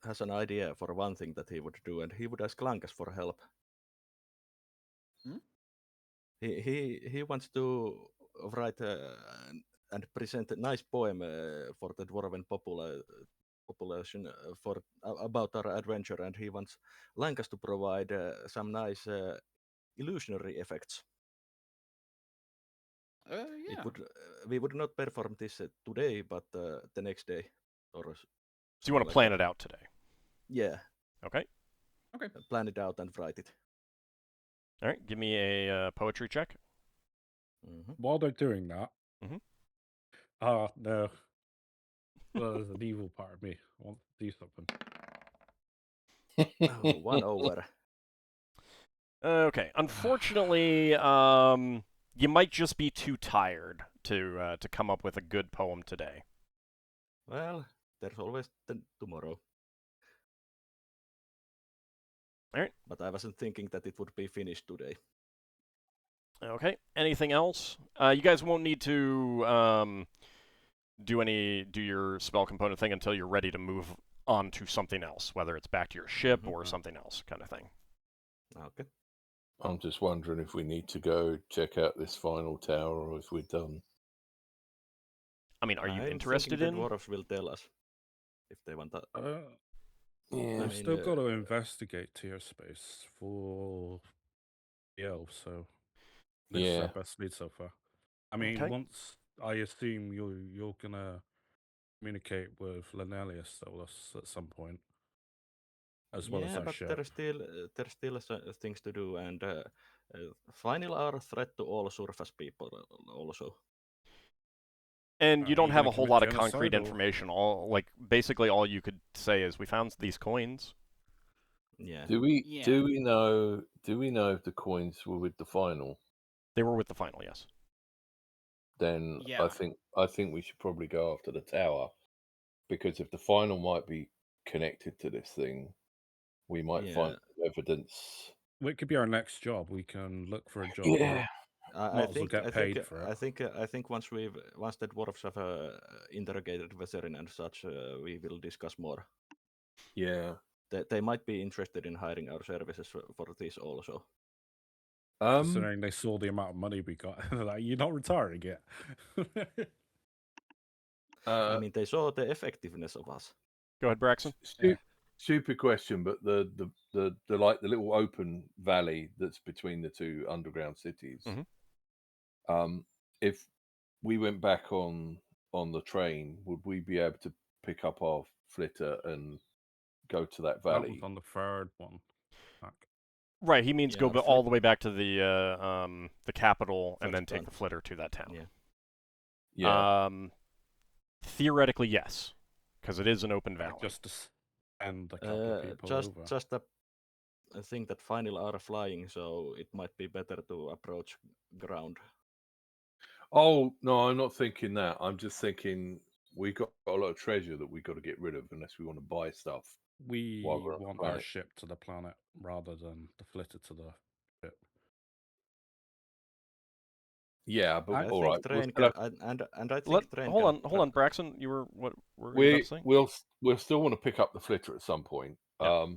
has an idea for one thing that he would do, and he would ask Lankas for help. He wants to write and present a nice poem for the dwarven population about our adventure, and he wants Lankas to provide some nice illusionary effects. Yeah. We would not perform this today, but the next day. So you want to plan it out today? Yeah. Okay. Plan it out and write it. All right. Give me a poetry check. While they're doing that, no. Well, there's an evil part of me. I want to do something. 1 over. Okay. Unfortunately, you might just be too tired to come up with a good poem today. Well, there's always tomorrow. All right. But I wasn't thinking that it would be finished today. Okay. Anything else? You guys won't need to do your spell component thing until you're ready to move on to something else, whether it's back to your ship or something else, kind of thing. Okay. I'm just wondering if we need to go check out this final tower or if we're done. I mean, are you I'm interested thinking in? the dwarves will tell us if they want that. Yeah. I've still got to investigate Tirspace for the elves, so this is our best lead so far. I mean, once I assume you're gonna communicate with Lanelius Solas at some point, as well as Yeah, our but ship. there's still things to do, and Finnel'ar are a threat to all surface people also. And you Are don't you have gonna a whole commit lot of genocide, concrete or- information. Basically all you could say is we found these coins. Yeah. Do we Yeah. do we know if the coins were with the final? They were with the final, yes. Then Yeah. I think we should probably go after the tower, because if the final might be connected to this thing, we might find evidence. Well, it could be our next job. We can look for a job. Yeah. Might as well get paid for it. I think once the dwarves have interrogated Veserin and such, we will discuss more. Yeah. They might be interested in hiring our services for this also. Considering they saw the amount of money we got, like, you're not retiring yet. I mean, they saw the effectiveness of us. Go ahead, Braxon. Stupid question, but the like the little open valley that's between the two underground cities. Mhm. If we went back on the train, would we be able to pick up our flitter and go to that That valley? was on the third one. Right, he means go Yeah, all the way back to the capital and First then take one. the flitter to that town. Yeah. Yeah. Theoretically, yes, because it is an open valley. Just to send a couple of people over. Just a thing that Finnel'ar are flying, so it might be better to approach ground. Oh no, I'm not thinking that. I'm just thinking we got a lot of treasure that we got to get rid of unless we want to buy stuff. We while we're on the want our planet. ship to the planet rather than the flitter to the ship. Yeah, but I all think right. train We'll and I think train. Hold on, Braxon. What were you about to say? we'll still want to pick up the flitter at some point. Yeah.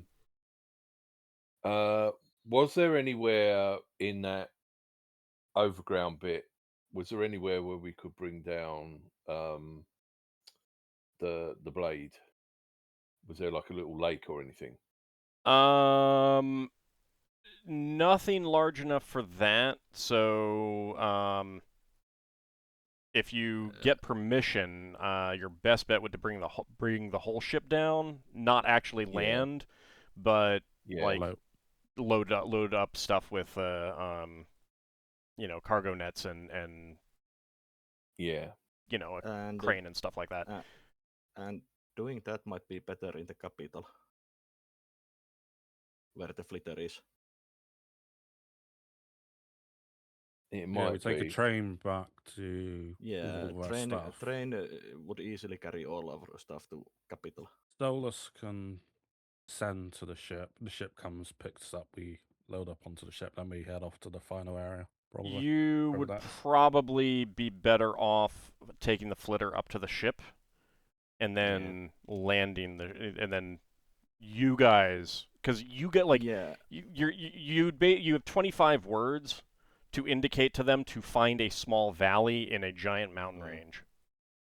Was there anywhere in that overground bit? Was there anywhere where we could bring down the blade? Was there like a little lake or anything? Nothing large enough for that. So, if you get permission, your best bet would to bring the whole ship down, not actually land, but like load up stuff with cargo nets and a crane and stuff like that. And doing that might be better in the capital, where the flitter is. It might we take a train back to all of our stuff. Train would easily carry all our stuff to capital. Solas can send to the ship. The ship comes, picks us up. We load up onto the ship, then we head off to the final area. Probably. You would probably be better off taking the flitter up to the ship, and then landing and then you guys, because you get you have 25 words to indicate to them to find a small valley in a giant mountain range.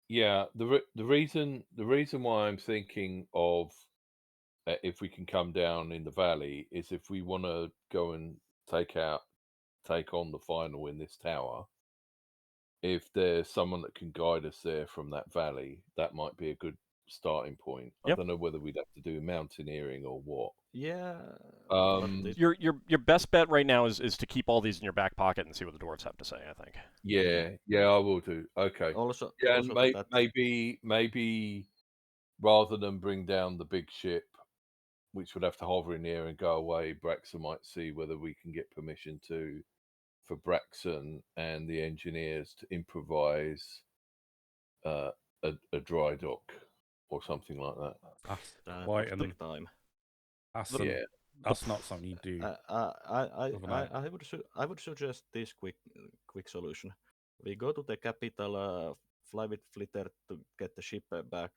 Yeah, the reason why I'm thinking of if we can come down in the valley is if we want to go and take on the final in this tower. If there's someone that can guide us there from that valley, that might be a good starting point. Yep. I don't know whether we'd have to do mountaineering or what. Yeah. Your best bet right now is to keep all these in your back pocket and see what the dwarves have to say, I think. Yeah, I will do. Okay. Also, and maybe rather than bring down the big ship, which would have to hover in the air and go away, Braxon might see whether we can get permission for Braxon and the engineers to improvise a dry dock or something like that. That's quite take time. That's not something you do. I would suggest this quick solution. We go to the capital, fly with flitter to get the ship back,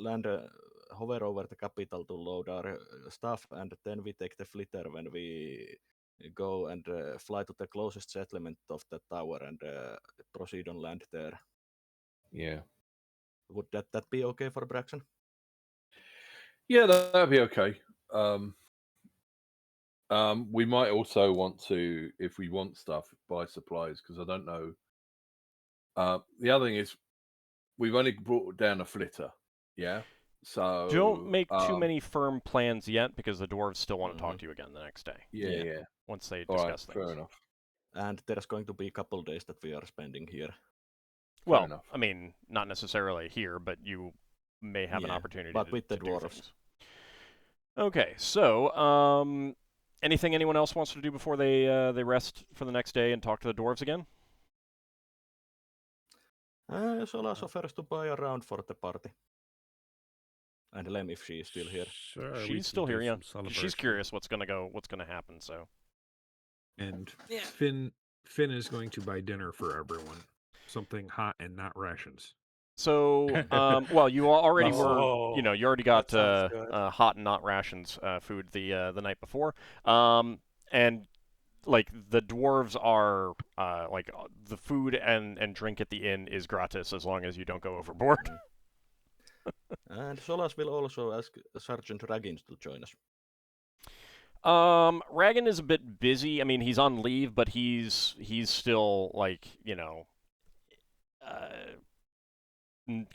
land, hover over the capital to load our stuff, and then we take the flitter when we go and fly to the closest settlement of the tower and proceed on land there. Yeah. Would that be okay for Braxon? Yeah, that'd be okay. We might also want to, if we want stuff, buy supplies, because I don't know. The other thing is, we've only brought down a flitter. Yeah. So Don't make too many firm plans yet, because the dwarves still want to talk to you again the next day. Yeah. Once they All discuss right, things. fair enough. And there's going to be a couple days that we are spending here. Well, enough. I mean, not necessarily here, but you may have an opportunity but with the to do dwarves. things. Okay, so anything anyone else wants to do before they rest for the next day and talk to the dwarves again? Solas offers to buy a round for the party. And Lem, if she is still here. Sure, we She's can still do here, yeah. some She's celebration. curious what's gonna happen. So. And Finn is going to buy dinner for everyone. Something hot and not rations. So, well, you already were, you already got that sounds good. hot and not rations food the night before, and like the dwarves are like the food and drink at the inn is gratis as long as you don't go overboard. And Solas will also ask Sergeant Raggins to join us. Ragan is a bit busy. I mean, he's on leave, but he's still like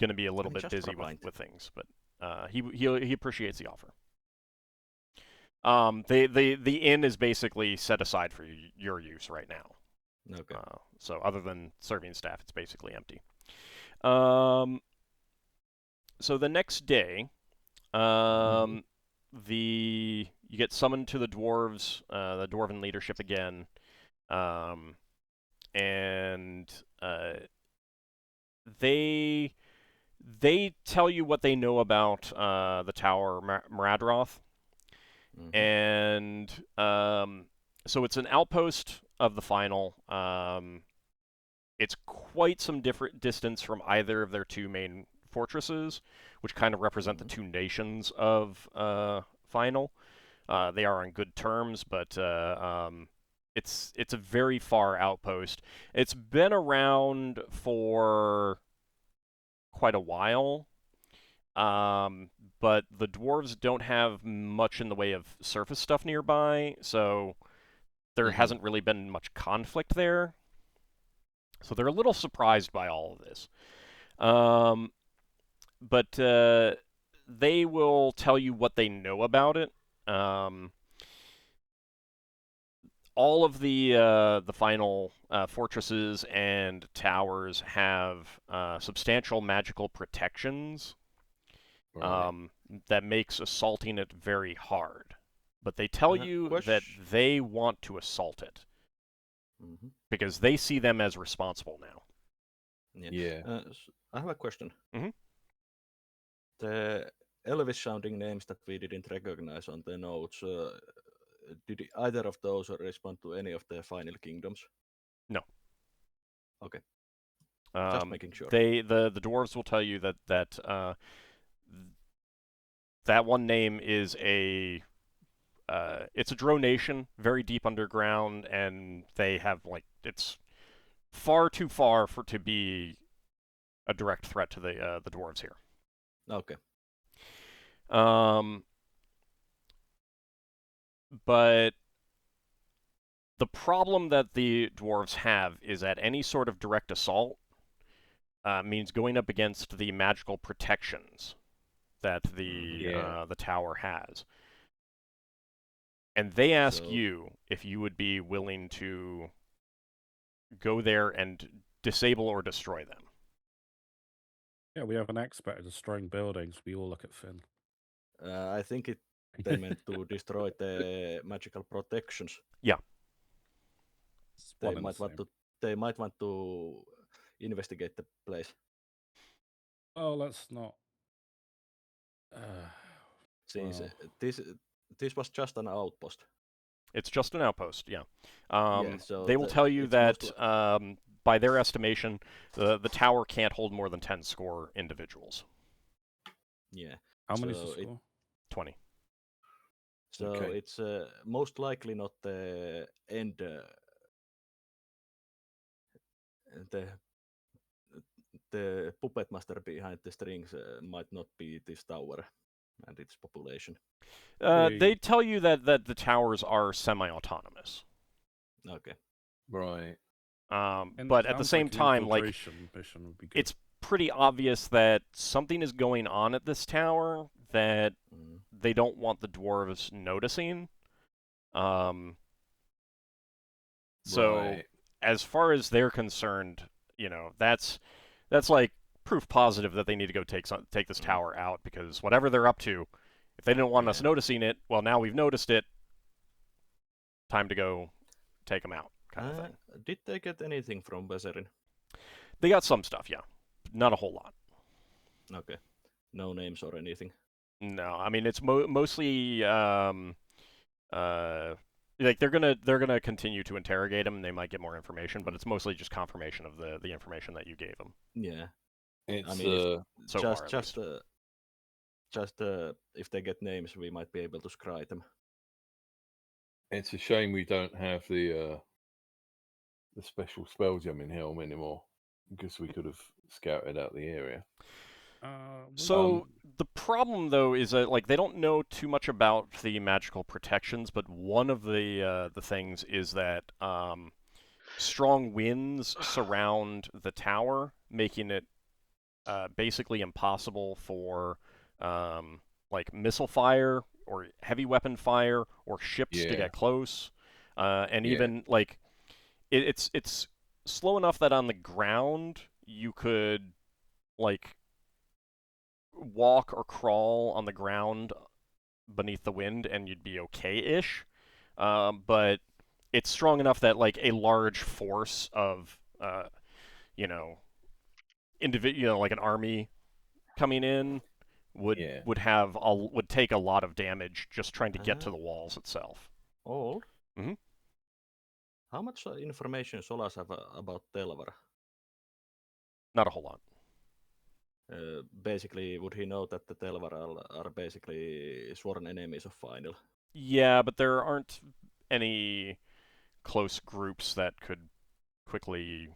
gonna be a little bit busy with things, but he appreciates the offer. The inn is basically set aside for your use right now. Okay. So other than serving staff, it's basically empty. So the next day, you get summoned to the dwarves, the dwarven leadership again, and they tell you what they know about the tower Maradroth. And so it's an outpost of the final. It's quite some different distance from either of their two main fortresses, which kind of represent the two nations of final. They are on good terms, but it's a very far outpost. It's been around for quite a while. But the dwarves don't have much in the way of surface stuff nearby, so there hasn't really been much conflict there. So they're a little surprised by all of this. But they will tell you what they know about it. All of the final fortresses and towers have substantial magical protections. That makes assaulting it very hard. But they tell you that they want to assault it. Because they see them as responsible now. Yeah. I have a question. The Elvish-sounding names that we didn't recognize on the notes, did either of those respond to any of the final kingdoms? No. Okay. Just making sure. The dwarves will tell you that that one name is it's a drow nation, very deep underground, and they have it's far too far to be a direct threat to the dwarves here. Okay. But the problem that the dwarves have is that any sort of direct assault means going up against the magical protections that the tower has. And they ask you if you would be willing to go there and disable or destroy them. Yeah, we have an expert at destroying buildings. We all look at Finn. I think they meant to destroy the magical protections. Yeah. They might want to investigate the place. Oh, let's not. Since this was just an outpost. It's just an outpost, yeah. So they will tell you that, by their estimation, the tower can't hold more than 10 score individuals. Yeah. How many is the score? 20. So it's most likely not the end. The puppet master behind the strings might not be this tower and its population. They tell you that the towers are semi-autonomous. Okay. Right. But at the same time, mission would be good. pretty obvious that something is going on at this tower that they don't want the dwarves noticing. So Right. as far as they're concerned, that's like proof positive that they need to go take this tower out, because whatever they're up to, if they didn't want us noticing it, well, now we've noticed it. Time to go take them out, kind of thing. Did they get anything from Bezerin? They got some stuff, yeah. Not a whole lot. Okay. No names or anything? No, I mean, it's mostly like they're gonna continue to interrogate them. They might get more information, but it's mostly just confirmation of the information that you gave them. Yeah. It's I mean, so far, just if they get names, we might be able to scry them. It's a shame we don't have the special Spelljamming helm anymore, because we could have scouted out the area. So the problem, though, is that like they don't know too much about the magical protections, but one of the things is that strong winds surround the tower, making it basically impossible for like missile fire or heavy weapon fire or ships to get close, and even like it's slow enough that on the ground you could like walk or crawl on the ground beneath the wind and you'd be okay-ish, but it's strong enough that like a large force of like an army coming in would take a lot of damage just trying to get to the walls itself. Old? Mm-hmm. How much information Solas have about Telvar? Not a whole lot. Basically, would he know that the Telvar are basically sworn enemies of Final? Yeah, but there aren't any close groups that could quickly...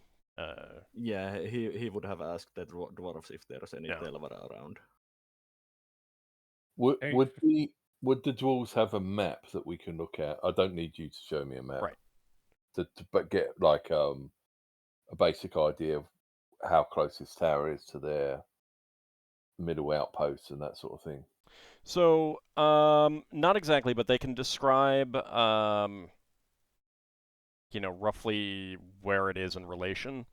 Yeah, he would have asked the dwarves if there's any Telvar around. Would the dwarves have a map that we can look at? I don't need you to show me a map. Right. But get like a basic idea of how close this tower is to their middle outposts and that sort of thing. So, not exactly, but they can describe, roughly where it is in relation.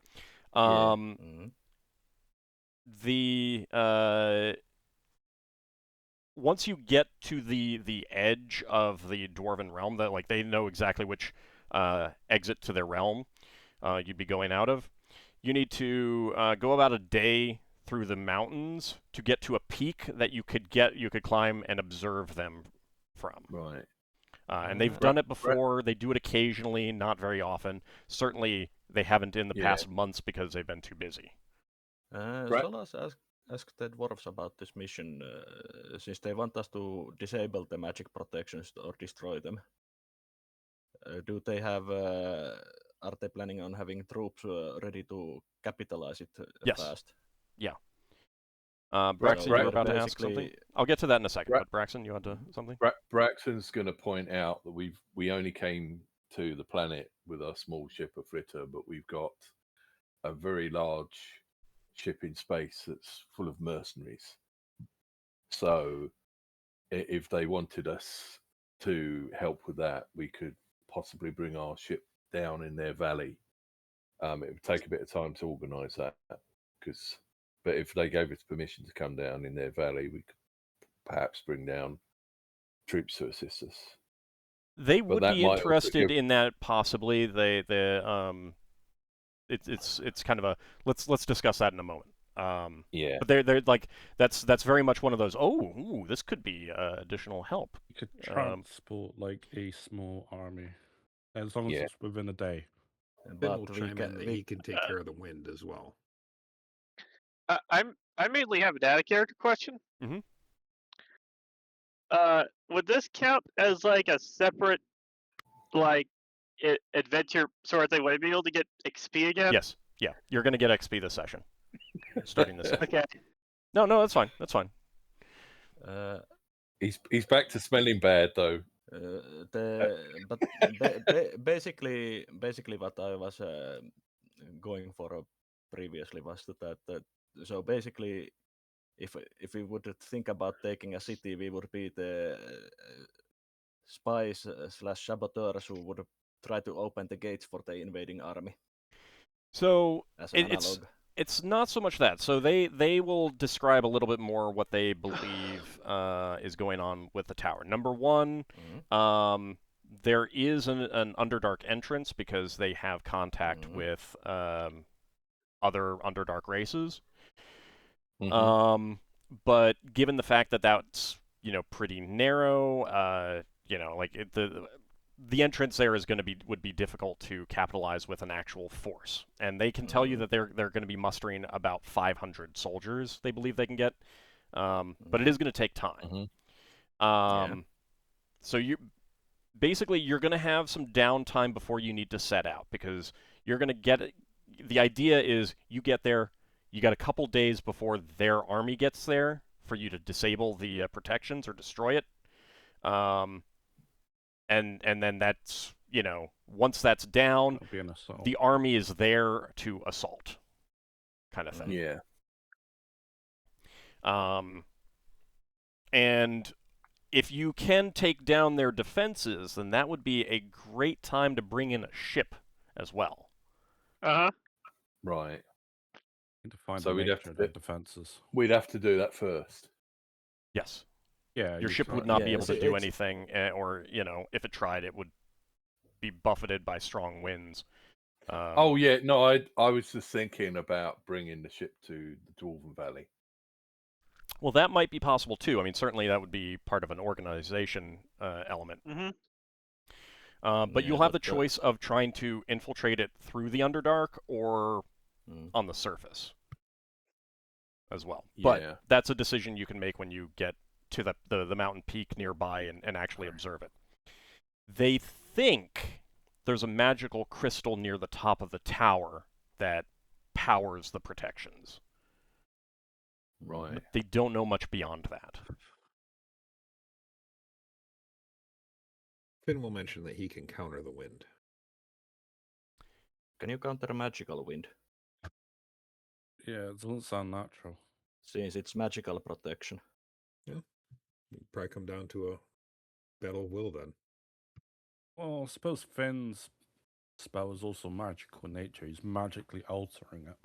Once you get to the edge of the Dwarven realm, that like they know exactly which exit to their realm you'd be going out of. You need to go about a day through the mountains to get to a peak that you could climb and observe them from. Right. And they've done it before. They do it occasionally, not very often. Certainly, they haven't in the past months because they've been too busy. Solas asked the dwarves about this mission, since they want us to disable the magic protections or destroy them. Do they have? Are they planning on having troops ready to capitalize it fast? Yeah. Braxon, you were about to ask something? I'll get to that in a second, but Braxon, you had something? Braxon's going to point out that we only came to the planet with our small ship of Fritter, but we've got a very large ship in space that's full of mercenaries. So if they wanted us to help with that, we could possibly bring our ship down in their valley. It would take a bit of time to organise that, but if they gave us permission to come down in their valley, we could perhaps bring down troops to assist us. They would be interested in that, possibly. It's kind of a let's discuss that in a moment. But they're like that's very much one of those. Oh, this could be additional help. You could transport like a small army, as long as it's within a day. Then we'll chime in that he can take care of the wind as well. I mainly have a data character question. Mm-hmm. Would this count as like a separate adventure sort of thing? Would I be able to get XP again? Yes. Yeah. You're going to get XP this session. Starting this session. Okay. No, that's fine. That's fine. He's back to smelling bad though. Basically, what I was going for previously was that So basically, if we would think about taking a city, we would be the spies slash saboteurs who would try to open the gates for the invading army. So As an analog. It's not so much that. So they will describe a little bit more what they believe is going on with the tower. Number one, there is an Underdark entrance because they have contact with other Underdark races. But given the fact that that's pretty narrow, the entrance there is would be difficult to capitalize with an actual force, and they can tell you that they're going to be mustering about 500 soldiers. They believe they can get, but it is going to take time. So you're going to have some downtime before you need to set out because you're going to get. The idea is you get there, you got a couple days before their army gets there for you to disable the protections or destroy it. And then that's, once that's down, the army is there to assault, kind of thing. Yeah. And if you can take down their defenses, then that would be a great time to bring in a ship as well. Right. To find so we'd have to defenses. We'd have to do that first. Yes. Yeah, your ship would not be able to do anything, or if it tried, it would be buffeted by strong winds. Oh yeah, no, I was just thinking about bringing the ship to the Dwarven Valley. Well, that might be possible too. I mean, certainly that would be part of an organization element. But you'll have the choice of trying to infiltrate it through the Underdark or on the surface as well. Yeah. But that's a decision you can make when you get to the mountain peak nearby and actually observe it. They think there's a magical crystal near the top of the tower that powers the protections. Right. But they don't know much beyond that. Finn will mention that he can counter the wind. Can you counter a magical wind? Yeah, it doesn't sound natural. Since it's magical protection. Yeah. It'd probably come down to a battle of will then. Well, I suppose Finn's spell is also magical in nature. He's magically altering it.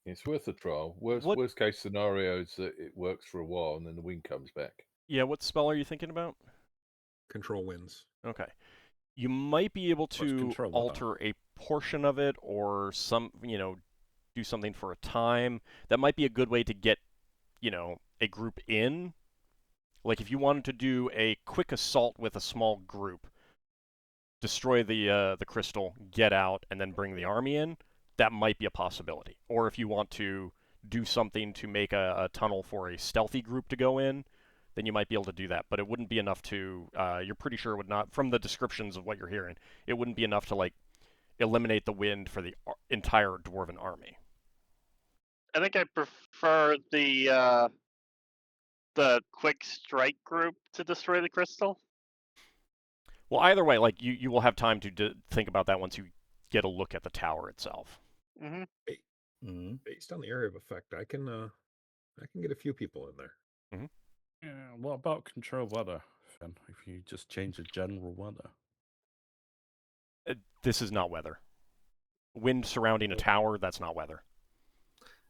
It's worth a trial. Worst case scenario is that it works for a while and then the wind comes back. Yeah, what spell are you thinking about? Control winds. Okay. You might be able to alter a portion of it or do something for a time. That might be a good way to get, a group in. Like if you wanted to do a quick assault with a small group, destroy the crystal, get out, and then bring the army in, that might be a possibility. Or if you want to do something to make a tunnel for a stealthy group to go in, then you might be able to do that. But it wouldn't be enough to, you're pretty sure it would not, from the descriptions of what you're hearing, it wouldn't be enough to, eliminate the wind for the entire Dwarven army. I think I prefer the quick strike group to destroy the crystal. Well, either way, you will have time to think about that once you get a look at the tower itself. Based on the area of effect, I can get a few people in there. Yeah. What about control weather, Finn? If you just change the general weather. This is not weather. Wind surrounding a tower, that's not weather.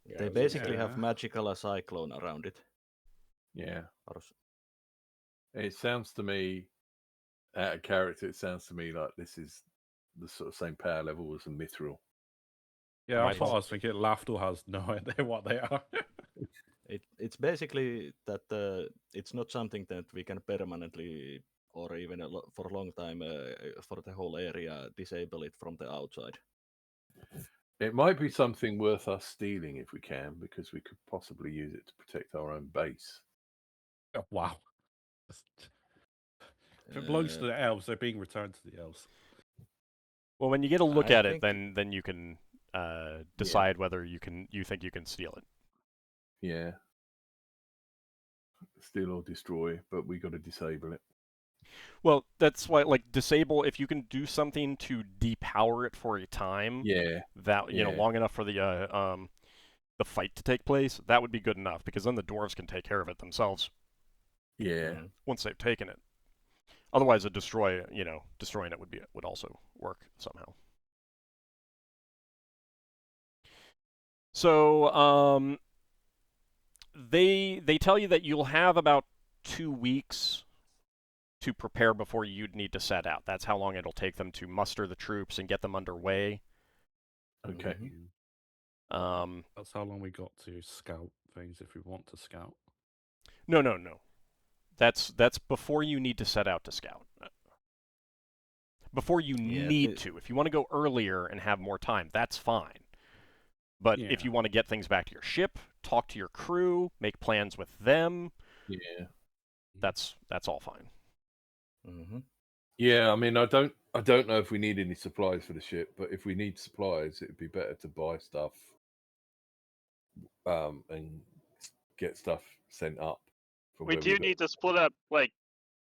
Yeah, they basically have magical cyclone around it. Yeah. It sounds to me, out of character, it sounds to me like this is the sort of same power level as a Mithril. Yeah, I thought I was thinking Lafdul has no idea what they are. It's basically that it's not something that we can permanently or even for a long time for the whole area disable it from the outside. It might be something worth us stealing if we can, because we could possibly use it to protect our own base. Oh, wow. If it belongs to the elves, they're being returned to the elves. Well, when you get a look at it, then you can decide whether you think you can steal it. Yeah. Steal or destroy, but we got to disable it. Well, that's why, disable, if you can do something to depower it for a time, that long enough for the the fight to take place, that would be good enough, because then the dwarves can take care of it themselves Yeah. once they've taken it. Otherwise, destroying it would also work somehow. So they tell you that you'll have about 2 weeks to prepare before you'd need to set out. That's how long it'll take them to muster the troops and get them underway. Okay. That's how long we got to scout things if we want to scout. No. That's before you need to set out to scout. Before you need to. If you want to go earlier and have more time, that's fine. But if you want to get things back to your ship, talk to your crew, make plans with them, that's all fine. Yeah, I mean, I don't know if we need any supplies for the ship, but if we need supplies, it'd be better to buy stuff and get stuff sent up. We do need to split up like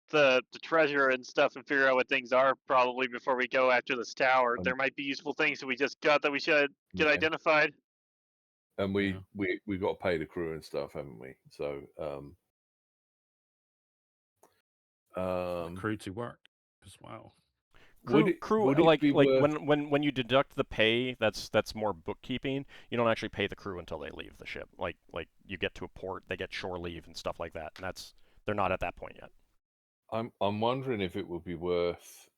the treasure and stuff and figure out what things are probably before we go after this tower. There might be useful things that we just got that we should get identified. And we got to pay the crew and stuff, haven't we? So crew to work as well. Crew like when you deduct the pay, that's more bookkeeping. You don't actually pay the crew until they leave the ship. Like you get to a port, they get shore leave and stuff like that, and they're not at that point yet. I'm wondering if it would be worth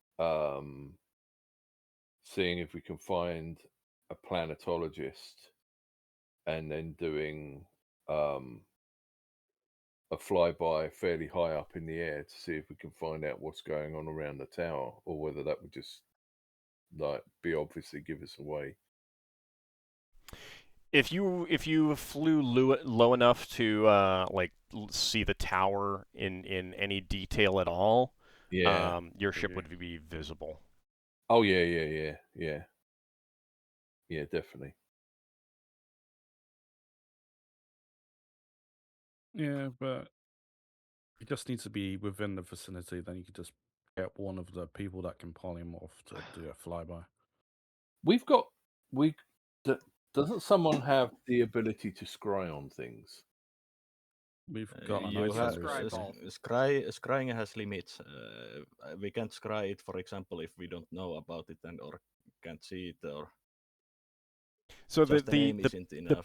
seeing if we can find a planetologist and then doing a flyby fairly high up in the air to see if we can find out what's going on around the tower, or whether that would just be obviously give us away. If you flew low enough to see the tower in any detail at all, your ship would be visible. Oh yeah, definitely. Yeah, but it just needs to be within the vicinity. Then you could just get one of the people that can polymorph to do a flyby. Doesn't someone have the ability to scry on things? We've got an scrying has limits. We can't scry it, for example, if we don't know about it or can't see it, or so the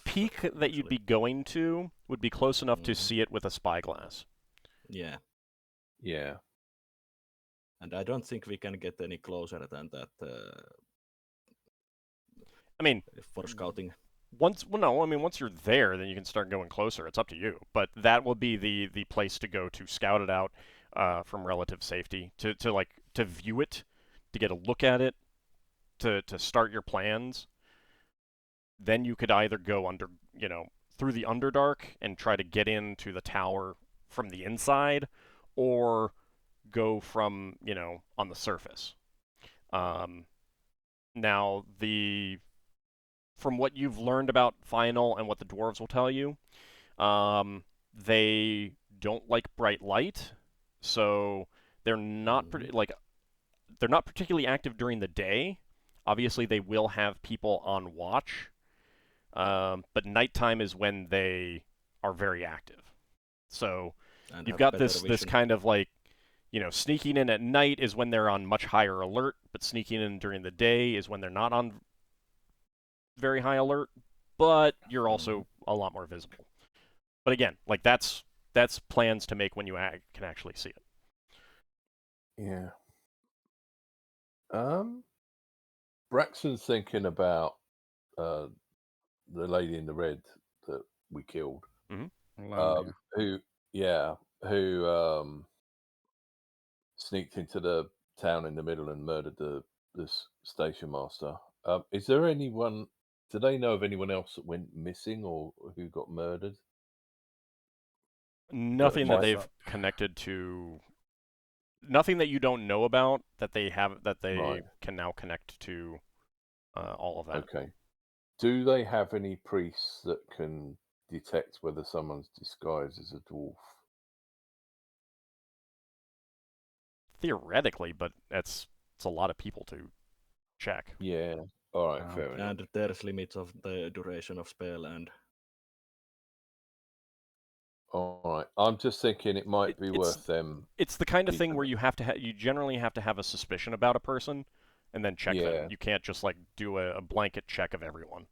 peak that you'd be going to would be close enough to see it with a spyglass. Yeah. And I don't think we can get any closer than that. I mean, for scouting. Once you're there, then you can start going closer. It's up to you. But that will be the place to go to scout it out from relative safety, to view it, to get a look at it, to start your plans. Then you could either go through the Underdark and try to get into the tower from the inside, or go from on the surface. Now from what you've learned about Final and what the dwarves will tell you, they don't like bright light, so they're not they're not particularly active during the day. Obviously, they will have people on watch, but nighttime is when they are very active. So you've got this kind of sneaking in at night is when they're on much higher alert, but sneaking in during the day is when they're not on very high alert, but you're also a lot more visible. But again, that's plans to make when you can actually see it. Yeah. Braxon's thinking about the lady in the red that we killed. Who sneaked into the town in the middle and murdered this station master. Is there anyone? Do they know of anyone else that went missing or who got murdered? Nothing that they've connected to. Nothing that you don't know about that they can now connect to all of that. Okay. Do they have any priests that can detect whether someone's disguised as a dwarf? Theoretically, but it's a lot of people to check. Yeah. All right. Fair enough. And there's limits of the duration of spell and All right. I'm just thinking it might be worth them. It's the kind of thing keeping where it. you have to you generally have to have a suspicion about a person, and then check them. Yeah. You can't just like do a blanket check of everyone.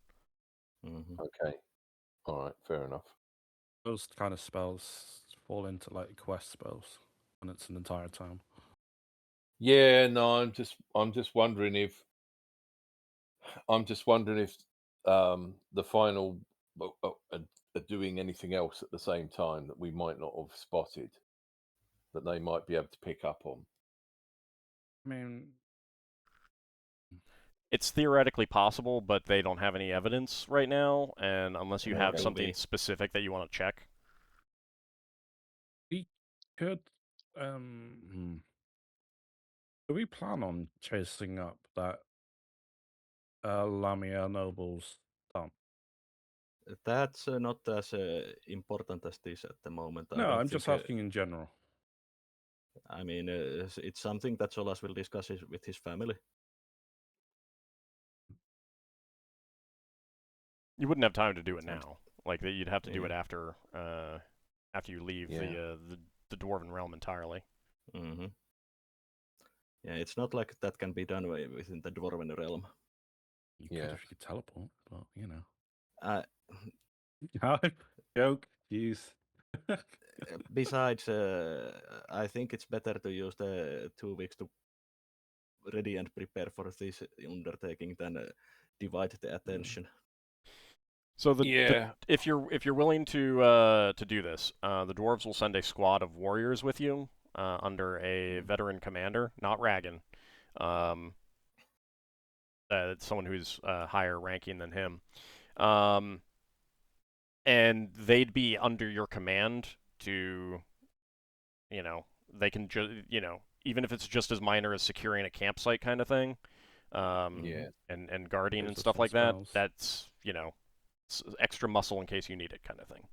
Okay. All right. Fair enough. Those kind of spells fall into like quest spells, and it's an entire town. Yeah. No. I'm just wondering if the final are doing anything else at the same time that we might not have spotted that they might be able to pick up on. I mean, It's theoretically possible, but they don't have any evidence right now, and unless you have Okay. something specific that you want to check. we could. Do we plan on chasing up that Lamia noble's son? That's not as important as this at the moment. I No, don't I'm just think, asking in general. I mean, it's something that Solas will discuss with his family. You wouldn't have time to do it now. Like you'd have to do it Yeah. after you leave Yeah. the dwarven realm entirely. Yeah, it's not like that can be done within the dwarven realm. You could if you could teleport, but you know. Joke. Jeez. Besides, I think it's better to use the 2 weeks to ready and prepare for this undertaking than divide the attention. So if you're willing to do this, the dwarves will send a squad of warriors with you under a veteran commander, not Ragan. It's someone who's higher ranking than him. And they'd be under your command to, they can just, even if it's just as minor as securing a campsite kind of thing, and guarding and stuff like that, that's, extra muscle in case you need it kind of thing.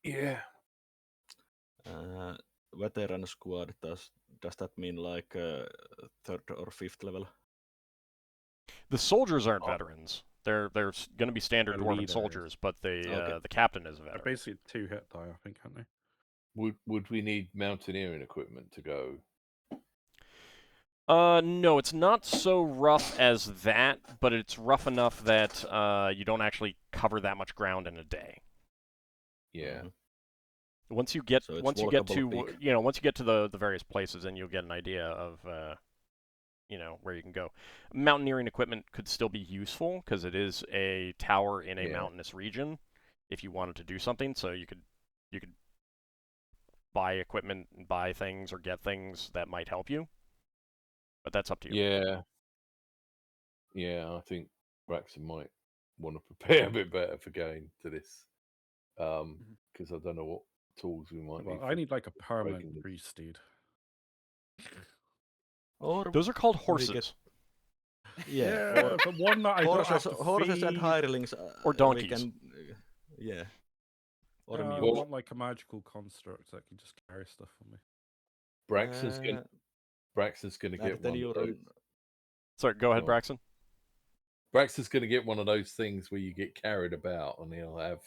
Yeah. Veteran squad, does that mean like 3rd or 5th level? The soldiers aren't veterans. They're going to be standard dwarven soldiers, but the captain is a veteran. They're basically 2 hit die, I think, aren't they? Would we need mountaineering equipment to go? No, it's not so rough as that, but it's rough enough that you don't actually cover that much ground in a day. Yeah. Once you get to the various places, then you'll get an idea of where you can go. Mountaineering equipment could still be useful because it is a tower in a mountainous region. If you wanted to do something, so you could buy equipment and buy things or get things that might help you. But that's up to you. Yeah. Yeah, I think Braxon might want to prepare a bit better for going to this. Because I don't know what tools we might need. I need like a permanent priest steed. Those are called horses. Yeah, the one that I don't have to horses and feed. hirelings. Or donkeys. Or I mules. want like a magical construct that can just carry stuff for me. Braxton's going to get one of those. Sorry, go ahead, Braxon. Braxton's going to get one of those things where you get carried about and he'll have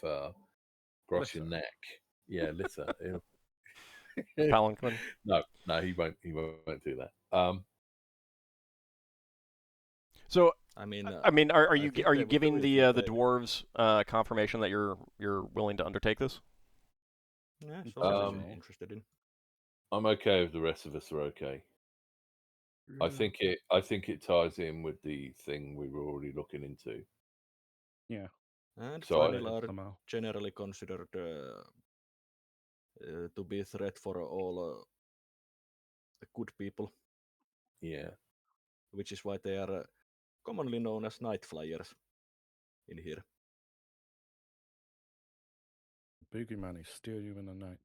cross your neck. Yeah, litter. Palanquin? No, he won't do that. So I mean, are you giving the dwarves confirmation that you're willing to undertake this? Yeah, so interested in. I'm okay if the rest of us are okay. I think it ties in with the thing we were already looking into. Yeah. And so Finnel'ar are generally considered to be a threat for all good people. Yeah. Which is why they are commonly known as night flyers in here. Boogeyman is steal you in the night.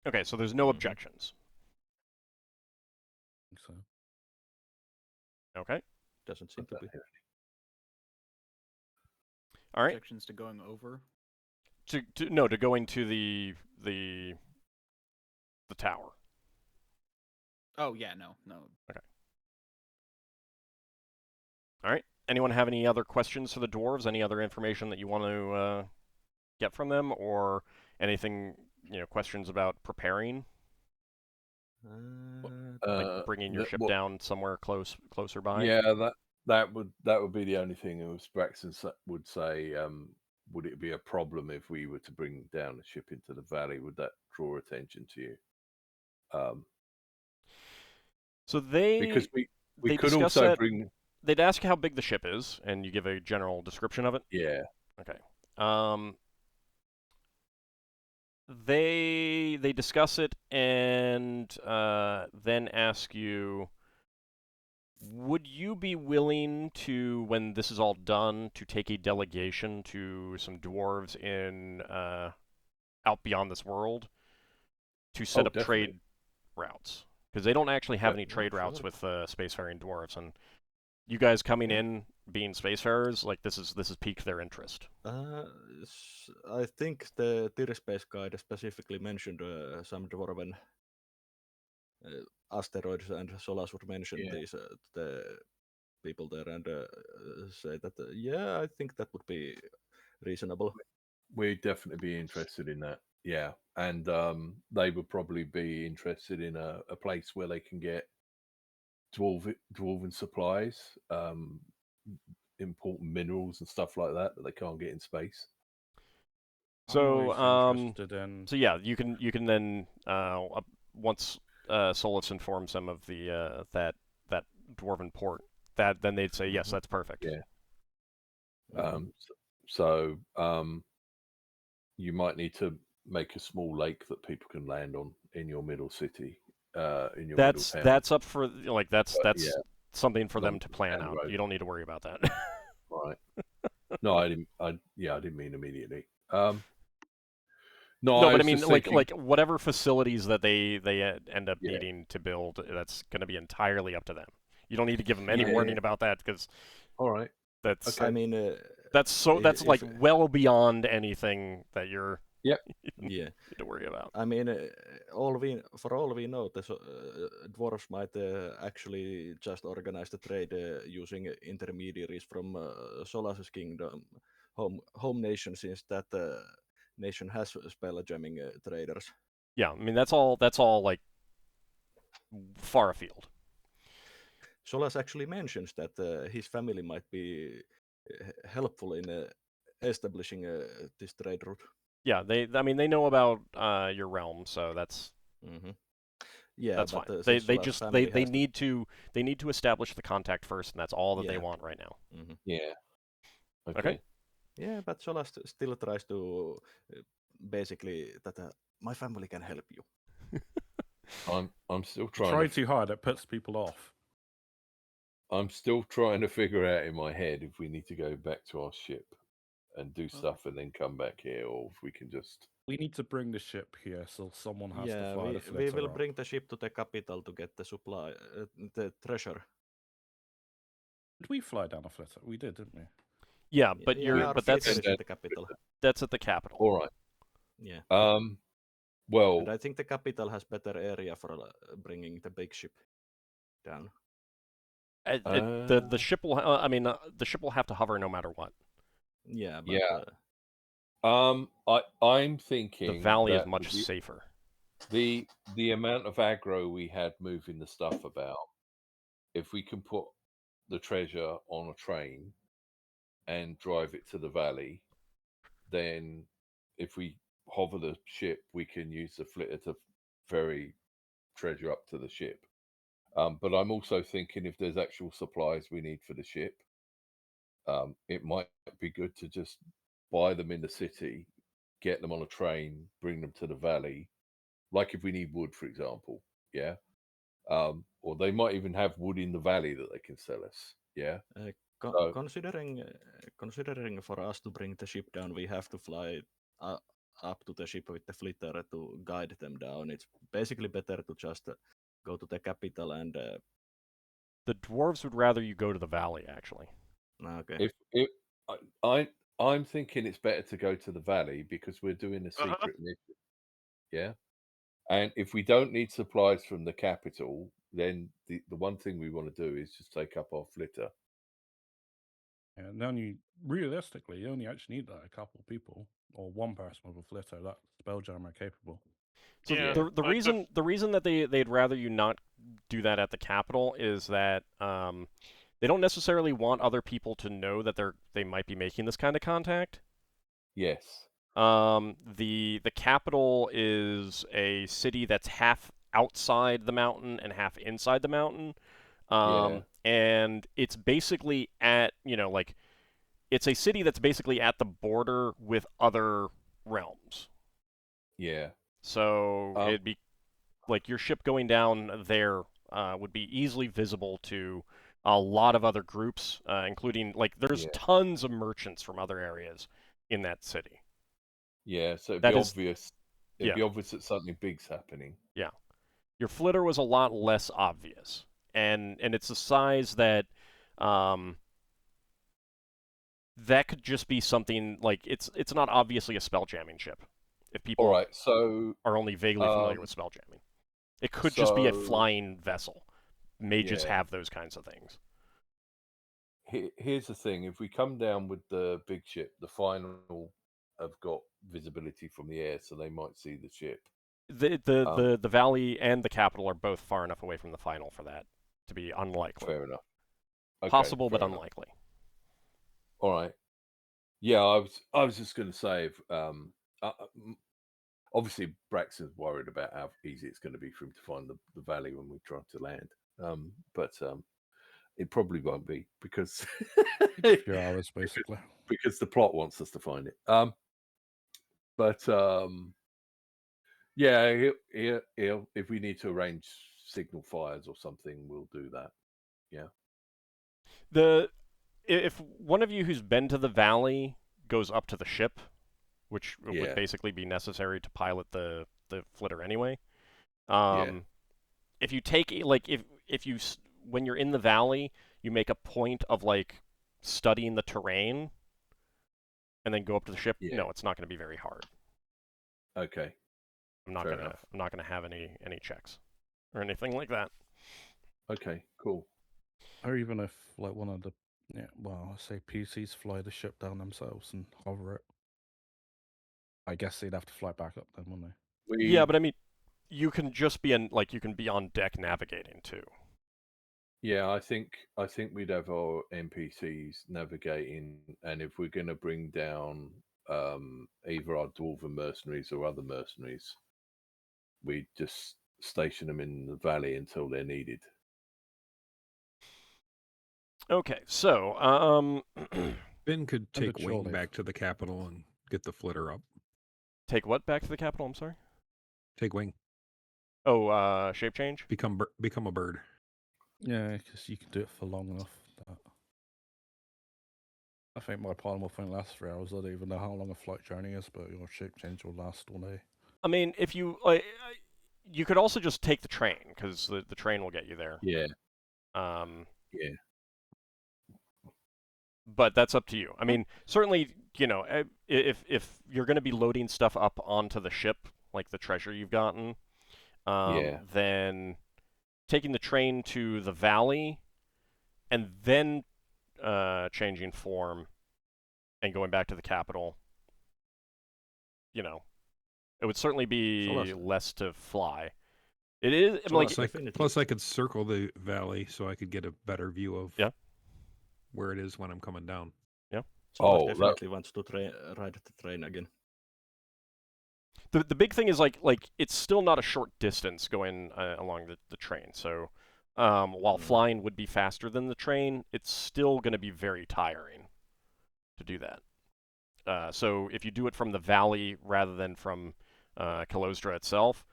Okay, so there's no objections. I think so. Okay. Doesn't seem to be. All right. Objections to going over? To going to the tower. Oh yeah, no. Okay. All right. Anyone have any other questions for the dwarves? Any other information that you want to get from them, or Anything, questions about preparing, like bringing your ship down somewhere closer by? Yeah, that would be the only thing. As Braxon would say, would it be a problem if we were to bring down a ship into the valley? Would that draw attention to you? So because we could discuss also that. bring. They'd ask how big the ship is, and you give a general description of it. Yeah. Okay. They discuss it and then ask you, would you be willing to, when this is all done, to take a delegation to some dwarves in out beyond this world to set up definitely. trade routes? Because they don't actually have any trade sure. routes with spacefaring dwarves, and you guys coming in being spacefarers, like this is piqued their interest. I think the Tirspace guide specifically mentioned some dwarven asteroids, and Solas would mention these the people there and say that I think that would be reasonable. We'd definitely be interested in that. Yeah, and they would probably be interested in a place where they can get dwarven supplies, important minerals and stuff like that they can't get in space. So, interested in... so yeah, you can then once Solas informs them of the that dwarven port, then they'd say yes, that's perfect. Yeah. So you might need to make a small lake that people can land on in your middle city. In your middle town. That's up for that's something for them to Long plan down the out. road. You don't need to worry about that. Right. No, I didn't mean immediately. No, but I mean, thinking, like whatever facilities that they end up needing to build, that's going to be entirely up to them. You don't need to give them any warning about that, because all right, that's I mean, that's like well beyond anything that you're need to worry about. I mean, for all we know, the dwarves might actually just organize the trade using intermediaries from Solas's kingdom, home nation, since that nation has spelljamming traders. Yeah, I mean that's all like far afield. Solas actually mentions that his family might be helpful in establishing this trade route. Yeah, I mean they know about your realm, so that's yeah, that's but fine. They need to establish the contact first, and that's all that they want right now. Yeah. Okay. Yeah, but Solas still tries to basically that my family can help you. I'm still trying. Try too hard, it puts people off. I'm still trying to figure out in my head if we need to go back to our ship and do stuff and then come back here, or if we can just... We need to bring the ship here, so someone has to fly the flitter we will up. bring the ship to the capital to get the supply, the treasure. Did we fly down a flitter? We did, didn't we? Yeah, but that's at the capital. That's at the capital. All right. Yeah. Well, and I think the capital has better area for bringing the big ship down. The ship will. The ship will have to hover no matter what. Yeah. But, I'm thinking the valley is much safer. The amount of aggro we had moving the stuff about, if we can put the treasure on a train and drive it to the valley, then if we hover the ship, we can use the flitter to ferry treasure up to the ship. But I'm also thinking if there's actual supplies we need for the ship, it might be good to just buy them in the city, get them on a train, bring them to the valley. Like if we need wood, for example, yeah. Or they might even have wood in the valley that they can sell us, yeah. Considering for us to bring the ship down, we have to fly up to the ship with the flitter to guide them down. It's basically better to just go to the capital and... The dwarves would rather you go to the valley, actually. Okay. I'm thinking it's better to go to the valley because we're doing a secret mission, yeah. And if we don't need supplies from the capital, then the one thing we want to do is just take up our flitter. And then realistically, you only actually need a couple of people. or one person with a flitter, that Spelljammer capable. So Yeah, the like reason that they'd rather you not do that at the capital is that they don't necessarily want other people to know that they might be making this kind of contact. Yes. The capital is a city that's half outside the mountain and half inside the mountain. And it's basically at, like, it's a city that's basically at the border with other realms. Yeah. So it'd be like your ship going down there would be easily visible to a lot of other groups, including, like, there's tons of merchants from other areas in that city. Yeah, so it'd That be is- obvious. It'd be obvious that something big's happening. Yeah. Your flitter was a lot less obvious. And it's a size that that could just be something like it's not obviously a spell jamming ship. If people All right, so are only vaguely familiar with spell jamming. It could just be a flying vessel. Mages have those kinds of things. Here's the thing: if we come down with the big ship, the final have got visibility from the air, so they might see the ship. The valley and the capital are both far enough away from the final for that to be unlikely. Fair enough. Okay, Possible, fair but enough. unlikely. All right. Yeah, I was just going to say, obviously Braxon's worried about how easy it's going to be for him to find the valley when we try to land. But it probably won't be because A few hours, basically. Because the plot wants us to find it. Yeah, he'll if we need to arrange signal fires or something, we'll do that. Yeah. If one of you who's been to the valley goes up to the ship, which would basically be necessary to pilot the flitter anyway. If you take, like, if you, when you're in the valley, you make a point of, like, studying the terrain and then go up to the ship, no, it's not going to be very hard. Okay. I'm not gonna have any checks or anything like that. Okay, cool. Or even if, like, one of the I say PCs fly the ship down themselves and hover it. I guess they'd have to fly back up then, wouldn't they? Yeah, but I mean, you can just be you can be on deck navigating too. Yeah, I think we'd have our NPCs navigating, and if we're going to bring down either our dwarven mercenaries or other mercenaries, we just station them in the valley until they're needed. Okay, so Finn could take Wing back to the capital and get the flitter up. Take what back to the capital? I'm sorry. Take Wing. Oh, shape change. Become a bird. Yeah, because you can do it for long enough. I think my Primal thing lasts 3 hours. I don't even know how long a flight journey is, but your shape change will last all day. I mean, if you you could also just take the train because the train will get you there. Yeah. Yeah. But that's up to you. I mean, certainly, if you're going to be loading stuff up onto the ship, like the treasure you've gotten, then taking the train to the valley and then changing form and going back to the capital, it would certainly be less to fly. It is plus I could circle the valley so I could get a better view of where it is when I'm coming down. Yeah. So definitely wants to ride the train again. The big thing is like it's still not a short distance going along the train. So while flying would be faster than the train, it's still going to be very tiring to do that. So if you do it from the valley rather than from Kalostra itself,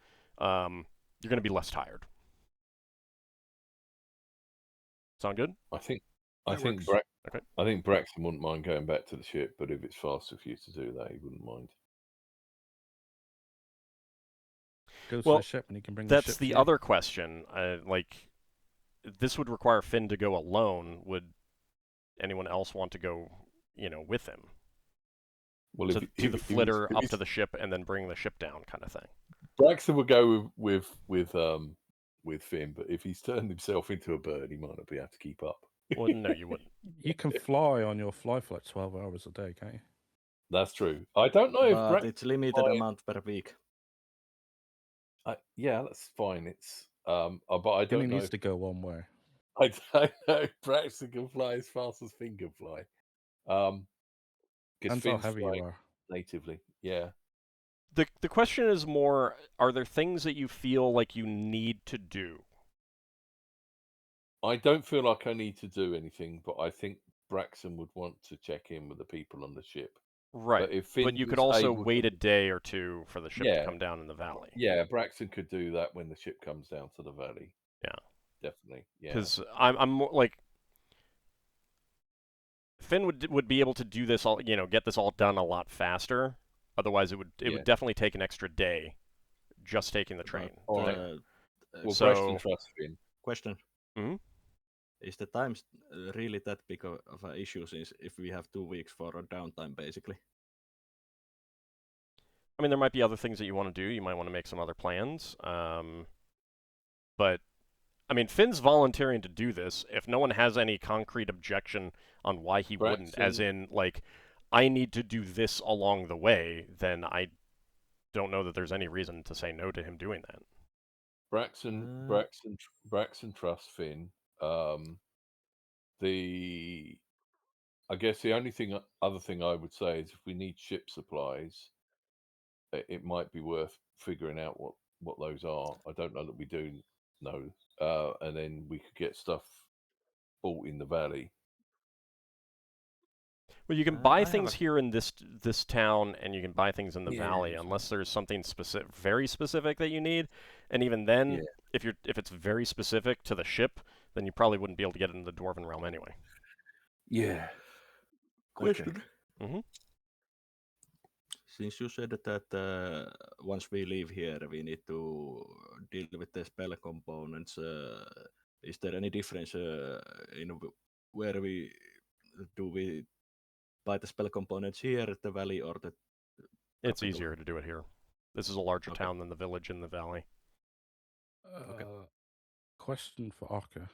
you're going to be less tired. Sound good? I think Braxton wouldn't mind going back to the ship, but if it's faster for you to do that, he wouldn't mind. Goes to the ship and he can bring the ship. That's the other question. This would require Finn to go alone. Would anyone else want to go, with him? Well, to the flitter up to the ship and then bring the ship down, kind of thing. Braxton would go with Finn, but if he's turned himself into a bird, he might not be able to keep up. Well, no, you wouldn't. You can fly on your fly for like 12 hours a day, can't you? That's true. I don't know if But it's limited fine. amount per week. Yeah, that's fine. It's but I It don't only know. needs to go one way. I don't know if Braxton can fly as fast as Finn can fly. Because Depends how Finn's heavy you flying are. natively. Yeah. The question is more, are there things that you feel like you need to do? I don't feel like I need to do anything, but I think Braxton would want to check in with the people on the ship. Right. But if Finn But you could was also able wait to, a day or two for the ship to Yeah. come down in the valley. Yeah, Braxton could do that when the ship comes down to the valley. Yeah. Definitely. Yeah. Because I'm more like Finn would be able to do this all, get this all done a lot faster. Otherwise, it would definitely take an extra day just taking the train. All right. Well, So- Braxton trusts Finn. Question. Mhm. Is the time really that big of an issue since if we have 2 weeks for a downtime, basically? I mean, there might be other things that you want to do. You might want to make some other plans. But, I mean, Finn's volunteering to do this. If no one has any concrete objection on why he wouldn't, as in, like, I need to do this along the way, then I don't know that there's any reason to say no to him doing that. Braxton trusts Finn. I guess the only other thing I would say is if we need ship supplies, it might be worth figuring out what those are. I don't know that we do know, and then we could get stuff bought in the valley. Well, you can buy things here in this town, and you can buy things in the valley, unless there's something very specific that you need. And even then, if it's very specific to the ship, then you probably wouldn't be able to get it in the Dwarven realm anyway. Yeah. Question. Mm-hmm. Since you said that once we leave here, we need to deal with the spell components, is there any difference in where we buy the spell components here at the valley or the It's capital? easier to do it here. This is a larger town than the village in the valley. Question for Ockar.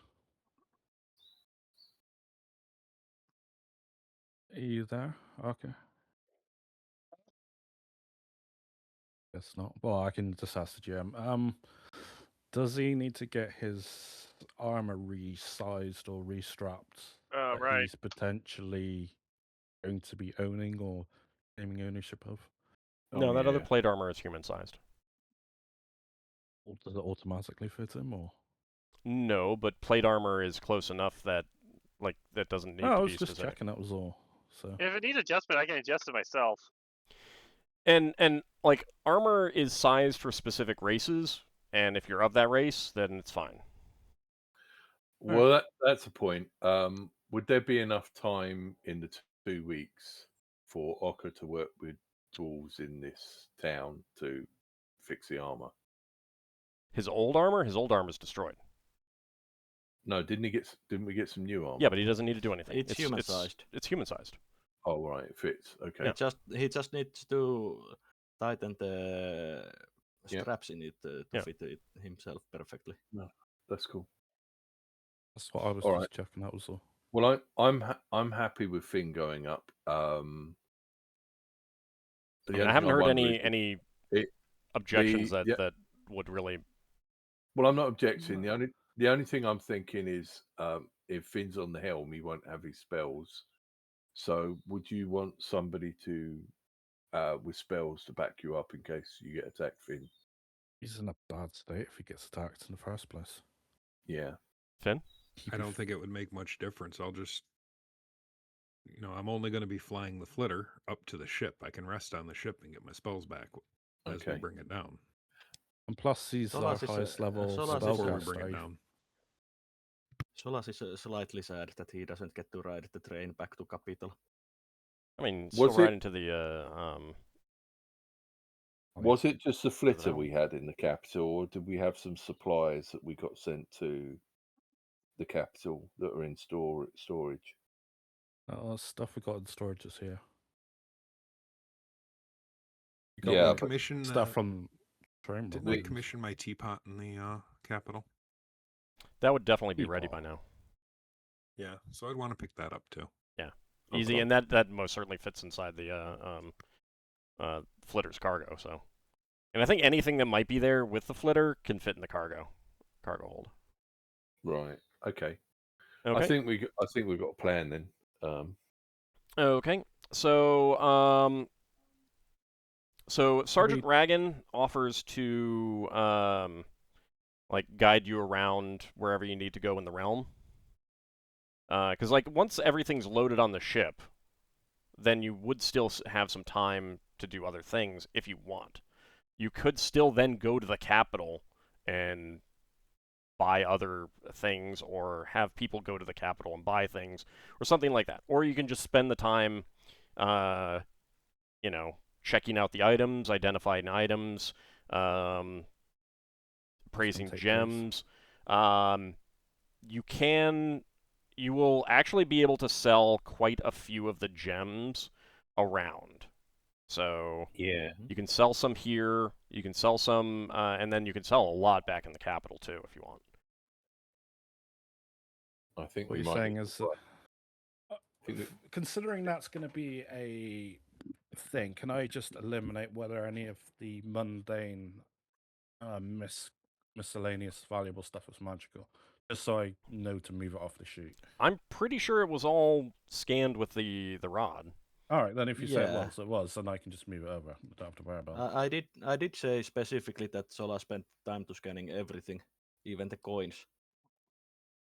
Are you there, Ockar? Guess not. Well, I can just ask the GM. Does he need to get his armor resized or restrapped that Right. he's potentially going to be owning or claiming ownership of? No, that other plate armor is human-sized. Does it automatically fit him, or? No, but plate armor is close enough that, like, that doesn't need to be I was specific. just checking, that was all. So. If it needs adjustment, I can adjust it myself. And like, armor is sized for specific races, and if you're of that race, then it's fine. Well, that's a point. Would there be enough time in the 2 weeks for Ockar to work with tools in this town to fix the armor? His old armor is destroyed. No, didn't we get some new armor? Yeah, but he doesn't need to do anything. It's human-sized. It's human-sized. Oh, right, it fits. Okay. Yeah. He just needs to tighten the straps in it to fit it himself perfectly. No, that's cool. That's what I was just checking. That was all. Well, I'm happy with Finn going up. I haven't heard any objections that would really. Well, I'm not objecting. The only thing I'm thinking is if Finn's on the helm, he won't have his spells. So, would you want somebody to with spells to back you up in case you get attacked, Finn? He's in a bad state if he gets attacked in the first place. Yeah. Finn? I don't think it would make much difference. I'll just, I'm only going to be flying the flitter up to the ship. I can rest on the ship and get my spells back as we bring it down. And plus, he's our highest level spellcaster. Solas is slightly sad that he doesn't get to ride the train back to capital. I mean, still right into the Was it just the flitter we had in the capital, or did we have some supplies that we got sent to the capital that are in storage? Stuff we got in storage is here. Yeah, commission stuff from train. Didn't I commission my teapot in the capital? That would definitely be ready by now. Yeah, so I'd want to pick that up too. Yeah. easy, and that most certainly fits inside the flitter's cargo. So, and I think anything that might be there with the flitter can fit in the cargo hold. Right. Okay. Okay. I think we've got a plan then. Okay. So Sergeant Ragan offers to like guide you around wherever you need to go in the realm. Because like once everything's loaded on the ship, then you would still have some time to do other things if you want. You could still then go to the capital and buy other things, or have people go to the capital and buy things, or something like that. Or you can just spend the time, you know, checking out the items, identifying items, praising gems. You will actually be able to sell quite a few of the gems around. So yeah, you can sell some here, you can sell some, and then you can sell a lot back in the capital too if you want. I think what we you're might. saying is, considering that's going to be a thing, can I just eliminate whether any of the mundane, miscellaneous valuable stuff is magical, just so I know to move it off the sheet? I'm pretty sure it was all scanned with the rod. All right, then if you say it was, then I can just move it over. I don't have to worry about it. I did say specifically that Sola spent time to scanning everything, even the coins.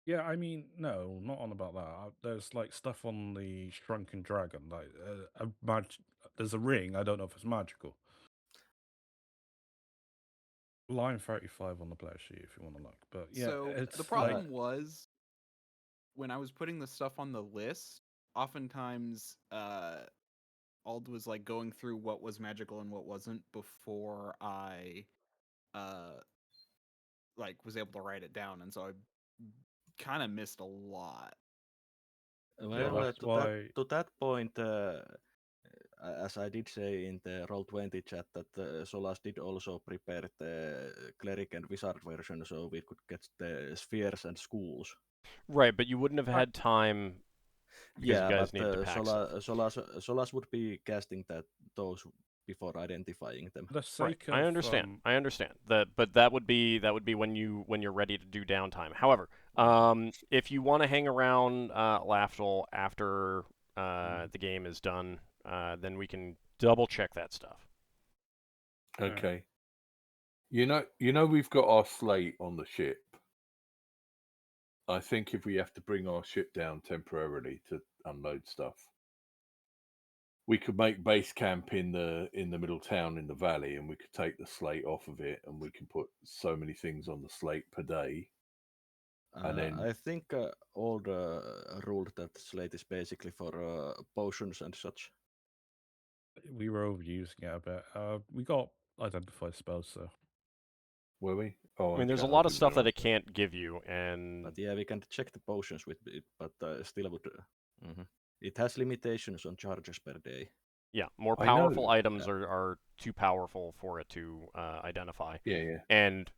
Yeah, I mean, no, not on about that. There's like stuff on the Shrunken Dragon, like there's a ring. I don't know if it's magical. Line 35 on the player sheet, if you want to look. But yeah, So it's the problem was when I was putting the stuff on the list, oftentimes Ald was like going through what was magical and what wasn't before I like was able to write it down, and so I kind of missed a lot. Well, to that point, as I did say in the Roll20 chat, that Solas did also prepare the Cleric and Wizard version, so we could get the spheres and schools. Right, but you wouldn't have had time because you guys need to pack stuff. Solas would be casting those before identifying them. Right. I understand. I understand that, but that would be when you're ready to do downtime. However, if you want to hang around Lafdul after the game is done, then we can double check that stuff. Okay. You know, we've got our slate on the ship. I think if we have to bring our ship down temporarily to unload stuff, we could make base camp in the middle town in the valley, and we could take the slate off of it, and we can put so many things on the slate per day. And then I think all the ruled that slate is basically for potions and such. We were overusing it a bit. We got identify spells, so. Were we? Oh, I mean, there's a lot of stuff that it can't give you, and but yeah, we can check the potions with it, but still would. It has limitations on charges per day. Yeah, more powerful items are too powerful for it to identify. Yeah. And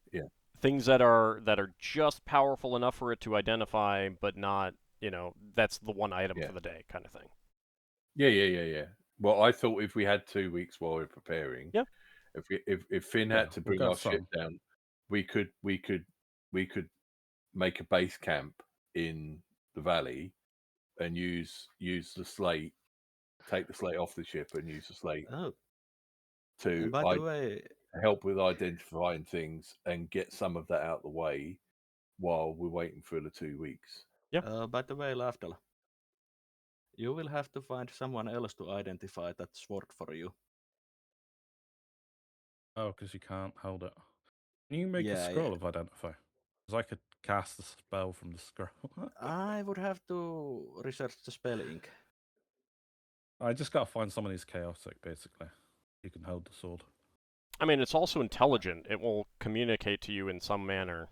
things that are just powerful enough for it to identify, but not, that's the one item for the day kind of thing. Yeah. Well, I thought if we had 2 weeks while we're preparing, if Finn had to bring our ship down, we could make a base camp in the valley and use the slate, take the slate off the ship and use the slate to help with identifying things and get some of that out of the way while we're waiting for the 2 weeks. Yeah. By the way, Lafdul, you will have to find someone else to identify that sword for you. Oh, because you can't hold it. Can you make a scroll of identify? Because I could cast the spell from the scroll. I would have to research the spell ink. I just gotta find someone who's chaotic, basically. You can hold the sword. I mean, it's also intelligent. It will communicate to you in some manner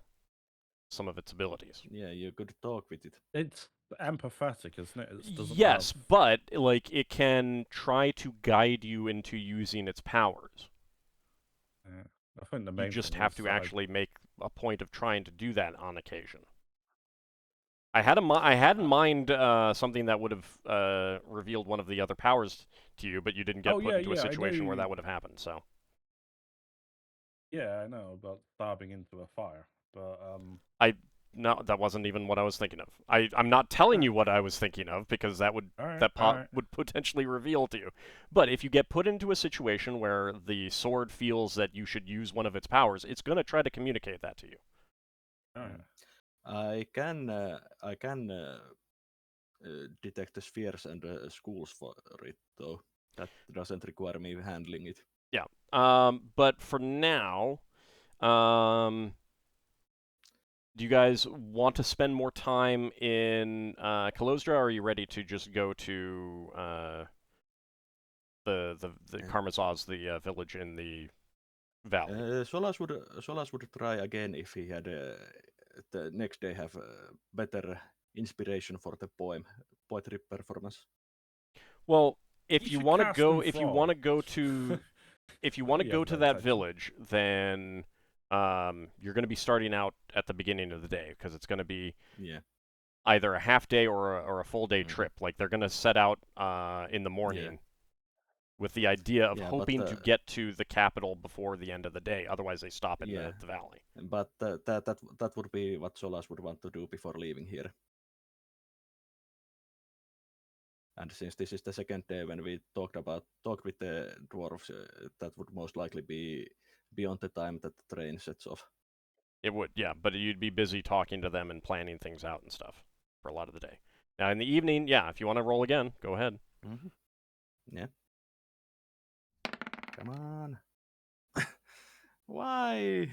some of its abilities. Yeah, you could talk with it. It's empathetic, isn't it? Yes, but like it can try to guide you into using its powers. Yeah. I think the main you just thing have is to actually make a point of trying to do that on occasion. I had in mind something that would have revealed one of the other powers to you, but you didn't get put into a situation where that would have happened. So. Yeah, I know about stabbing into a fire, but No, that wasn't even what I was thinking of. I'm not telling you what I was thinking of because that would would potentially reveal to you. But if you get put into a situation where the sword feels that you should use one of its powers, it's going to try to communicate that to you. I can detect the spheres and schools for it, though. That doesn't require me handling it. Yeah. But for now, do you guys want to spend more time in Kalosdra, or are you ready to just go to the Karmazaz, the village in the valley? Solas would try again if he had the next day have better inspiration for the poetry performance. Well, if you want to go to that village, then you're going to be starting out at the beginning of the day because it's going to be either a half day or a full day trip. Like they're going to set out in the morning with the idea of hoping to get to the capital before the end of the day. Otherwise, they stop in the valley. But that would be what Solas would want to do before leaving here. And since this is the second day when we talked with the dwarves, that would most likely be beyond the time that the train sets off. It would, yeah, but you'd be busy talking to them and planning things out and stuff for a lot of the day. Now, in the evening, if you want to roll again, go ahead. Mm-hmm. Yeah. Come on. Why?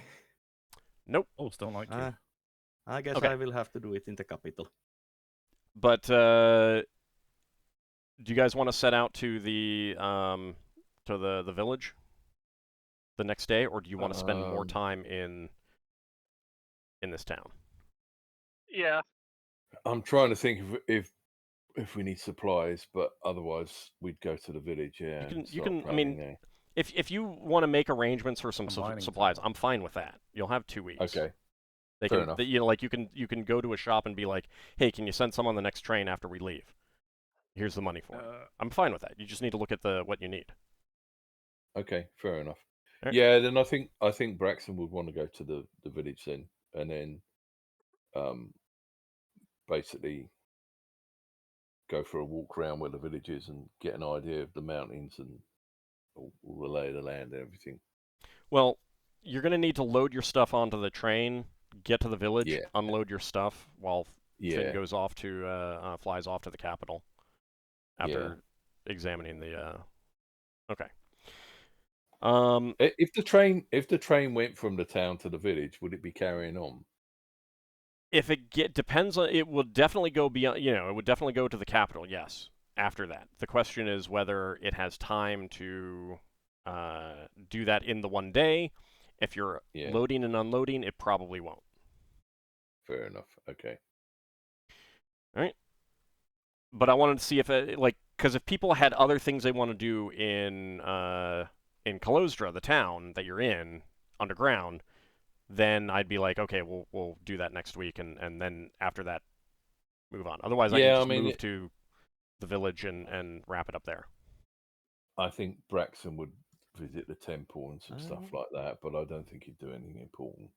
Nope. Wolves don't like you. I guess I will have to do it in the capital. But do you guys want to set out to the village the next day, or do you want to spend more time in this town? Yeah. I'm trying to think if we need supplies, but otherwise we'd go to the village. Yeah. You can. I mean, if you want to make arrangements for some supplies, I'm fine with that. You'll have 2 weeks. Okay. Fair enough. You can go to a shop and be like, hey, can you send some on the next train after we leave? Here's the money for it. I'm fine with that. You just need to look at what you need. Okay, fair enough. Right. Yeah, then I think Braxon would want to go to the village then, and then basically go for a walk around where the village is and get an idea of the mountains and all the lay of the land and everything. Well, you're going to need to load your stuff onto the train, get to the village, unload your stuff while Finn goes off to flies off to the capital after examining the. Okay. If the train went from the town to the village, would it be carrying on? If it depends on, it will definitely go beyond. It would definitely go to the capital. Yes. After that, the question is whether it has time to do that in the one day. If you're loading and unloading, it probably won't. Fair enough. Okay. All right. But I wanted to see if because if people had other things they want to do in Kalosdra, the town that you're in underground, then I'd be like, okay, we'll do that next week, and then after that, move on. Otherwise, I can just move to the village and wrap it up there. I think Braxon would visit the temple and some stuff like that, but I don't think he'd do anything important.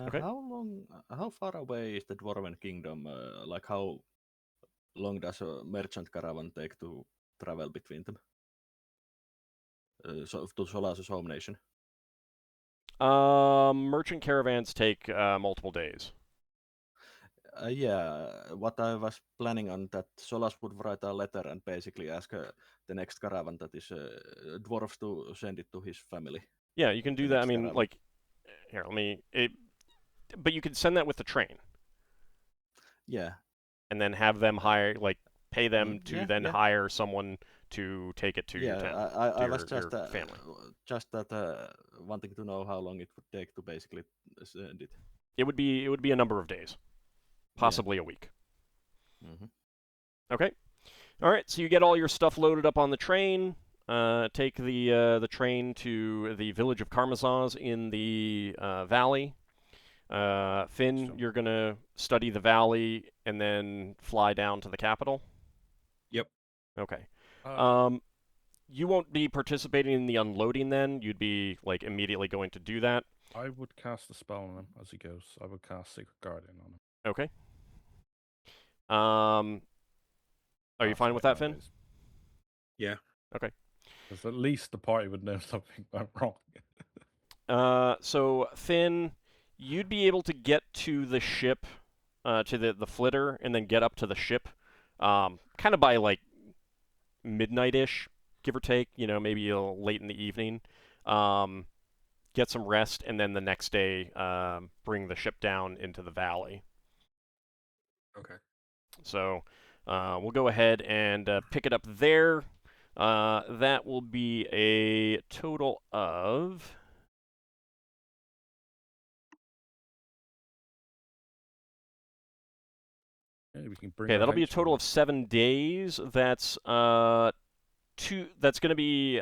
Okay. How far away is the Dwarven Kingdom? How long does a merchant caravan take to travel between them? To Solas' home nation? Merchant caravans take multiple days. What I was planning on that Solas would write a letter and basically ask the next caravan that is dwarves to send it to his family. Yeah, you can do that. I mean, here, but you could send that with the train. Yeah. And then have them pay them to then hire someone to take it to your town. I was just wanting to know how long it would take to basically send it. It would be a number of days, possibly a week. Mm-hmm. Okay, all right. So you get all your stuff loaded up on the train. Take the train to the village of Karmazaz in the valley. Finn, you're gonna study the valley and then fly down to the capital. Yep. Okay. You won't be participating in the unloading then. You'd be like immediately going to do that. I would cast a spell on him as he goes. I would cast Sacred Guardian on him. Okay. Are you fine with that, Finn? Yeah. Okay. Because at least the party would know something went wrong. So Finn, you'd be able to get to the ship, to the flitter, and then get up to the ship, kind of by like midnight-ish, give or take. You know, maybe late in the evening. Get some rest, and then the next day, bring the ship down into the valley. Okay. So we'll go ahead and pick it up there. That will be a total of... Yeah, we can bring Okay, that'll be a total of 7 days. That's That's going to be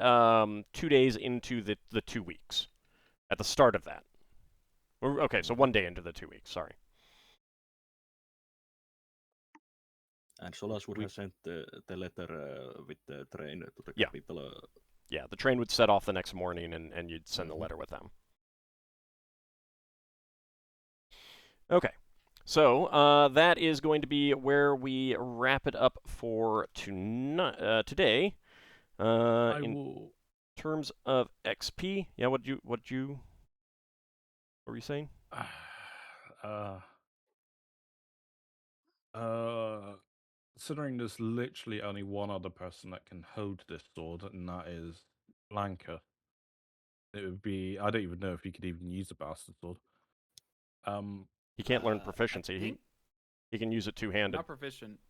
2 days into the 2 weeks. At the start of that. Okay, so 1 day into the 2 weeks. Sorry. And Solas would have sent the letter with the train to the Yeah. capital. Yeah, the train would set off the next morning, and you'd send the letter with them. Okay. So that is going to be where we wrap it up for today. In terms of XP, yeah. What were you saying? Considering there's literally only one other person that can hold this sword, and that is Lanka. It would be, I don't even know if he could even use a bastard sword. He can't learn proficiency. He can use it two-handed. Not proficient.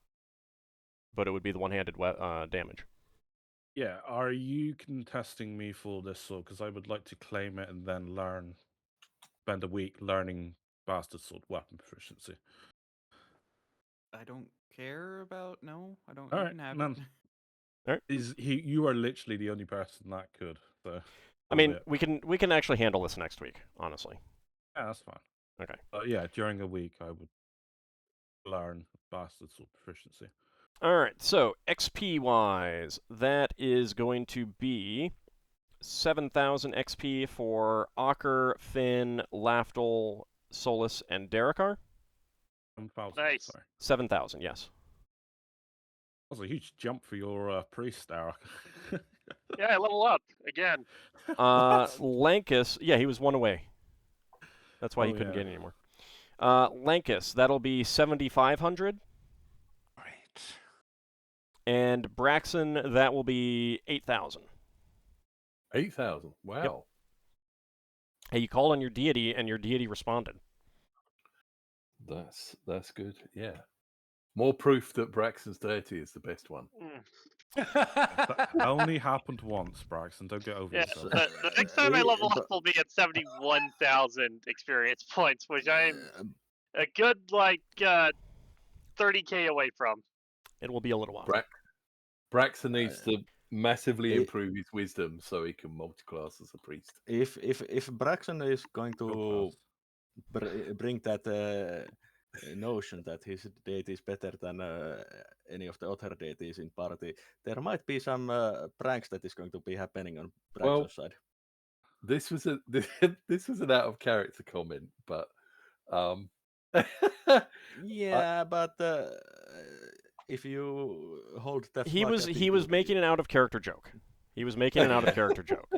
But it would be the one-handed damage. Yeah, are you contesting me for this sword? Because I would like to claim it and then spend a week learning bastard sword weapon proficiency. I don't care about. No, I don't. All You right, can have man. All right. You are literally the only person that could. So, I mean, we can actually handle this next week, honestly. Yeah, that's fine. Okay. Yeah, during a week, I would learn bastard sword proficiency. All right. So XP wise, that is going to be 7,000 XP for Ockar, Finn, Lafdul, Solas, and Darrakar. 7,000. Nice. Sorry. 7,000. Yes. That was a huge jump for your priest, Darrakar. Yeah, I level up again. Lankas, yeah, he was 1 away. That's why he couldn't get any more. Lankas, that'll be 7,500. Right. And Braxon, that will be 8,000. 8,000. Wow. Yep. Hey, you called on your deity, and your deity responded. That's good. Yeah. More proof that Braxon's deity is the best one. That only happened once, Braxon. Don't get over yourself. The next time I level up will be at 71,000 experience points, which I'm a good 30k away from. It will be a little while. Braxon needs to massively improve his wisdom so he can multiclass as a priest. If Braxon is going to bring that notion that his deity is better than any of the other deities in party, there might be some pranks that is going to be happening on Braxon's side. This was this was an out of character comment, but yeah, but if you hold that, he was making an out of character joke. He was making an out of character joke.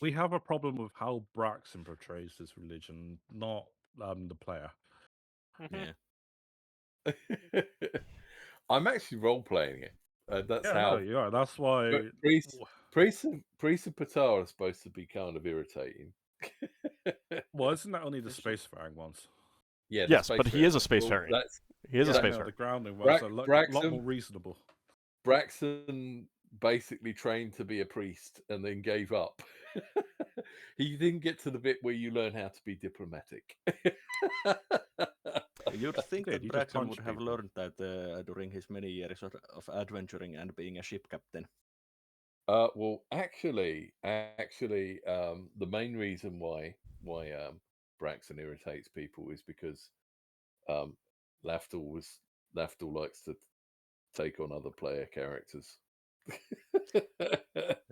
We have a problem with how Braxon portrays his religion, not the player. Yeah. I'm actually role playing it. That's how you are. That's why priests of Tyr are supposed to be kind of irritating. Well, isn't that only the spacefaring ones? Yeah. Yes, but he is a spacefaring. He is a spacefaring. The grounding ones are a lot more reasonable. Braxon basically trained to be a priest and then gave up. He didn't get to the bit where you learn how to be diplomatic. You'd think that Braxon would have learned that during his many years of adventuring and being a ship captain. Well, actually, the main reason why Braxon irritates people is because Lafdul likes to take on other player characters.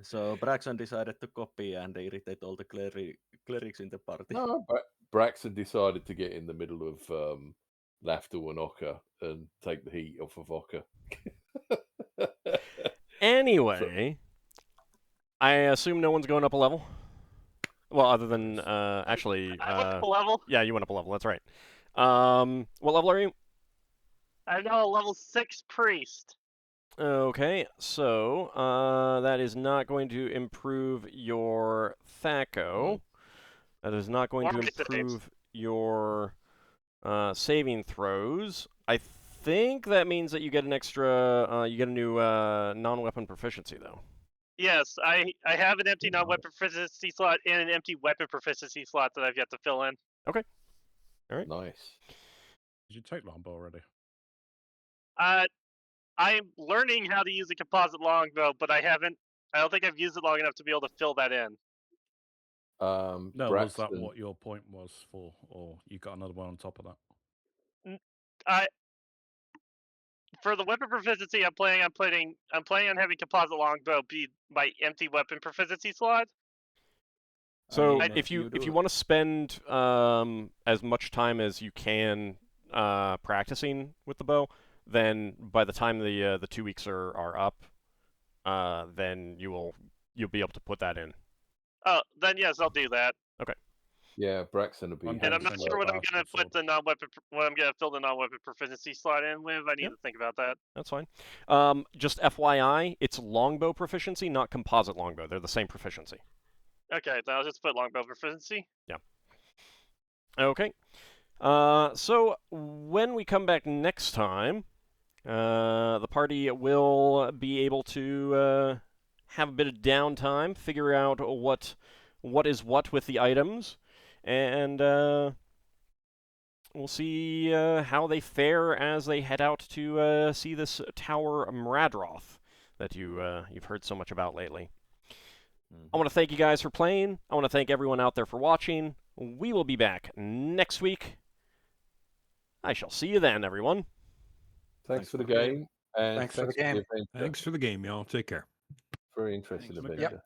So Braxon decided to copy and irritate all the clerics in the party. No, Braxon decided to get in the middle of Lafdul and Ockar and take the heat off of Ockar. Anyway, I assume no one's going up a level? Well, other than, actually... I went up a level. Yeah, you went up a level, that's right. What level are you? I'm now a level 6 priest. Okay, so that is not going to improve your Thaco. That is not going to improve your saving throws. I think that means that you get an extra, you get a new non-weapon proficiency, though. Yes, I have an empty non-weapon proficiency slot and an empty weapon proficiency slot that I've yet to fill in. Okay. All right. Nice. Did you take longbow already? I'm learning how to use a composite longbow, but I don't think I've used it long enough to be able to fill that in. No, Braxton, was that what your point was for, or you got another one on top of that? For the weapon proficiency, I'm planning on having composite longbow be my empty weapon proficiency slot. So if you want to spend as much time as you can practicing with the bow, then by the time the 2 weeks are up, then you'll be able to put that in. Oh, then yes, I'll do that. Okay. Yeah, Braxton will be. And I'm not sure what I'm gonna put the what I'm gonna fill the non-weapon proficiency slot in with. I need to think about that. That's fine. Just FYI, it's longbow proficiency, not composite longbow. They're the same proficiency. Okay, then I'll just put longbow proficiency. Yeah. Okay. So when we come back next time, the party will be able to have a bit of downtime, figure out what is what with the items, and we'll see how they fare as they head out to see this Tower Mradroth that you've heard so much about lately. I want to thank you guys for playing. I want to thank everyone out there for watching. We will be back next week. I shall see you then, everyone. Thanks for the game. And thanks for the game. Thanks for the game, y'all. Take care. Very interesting adventure. Yep.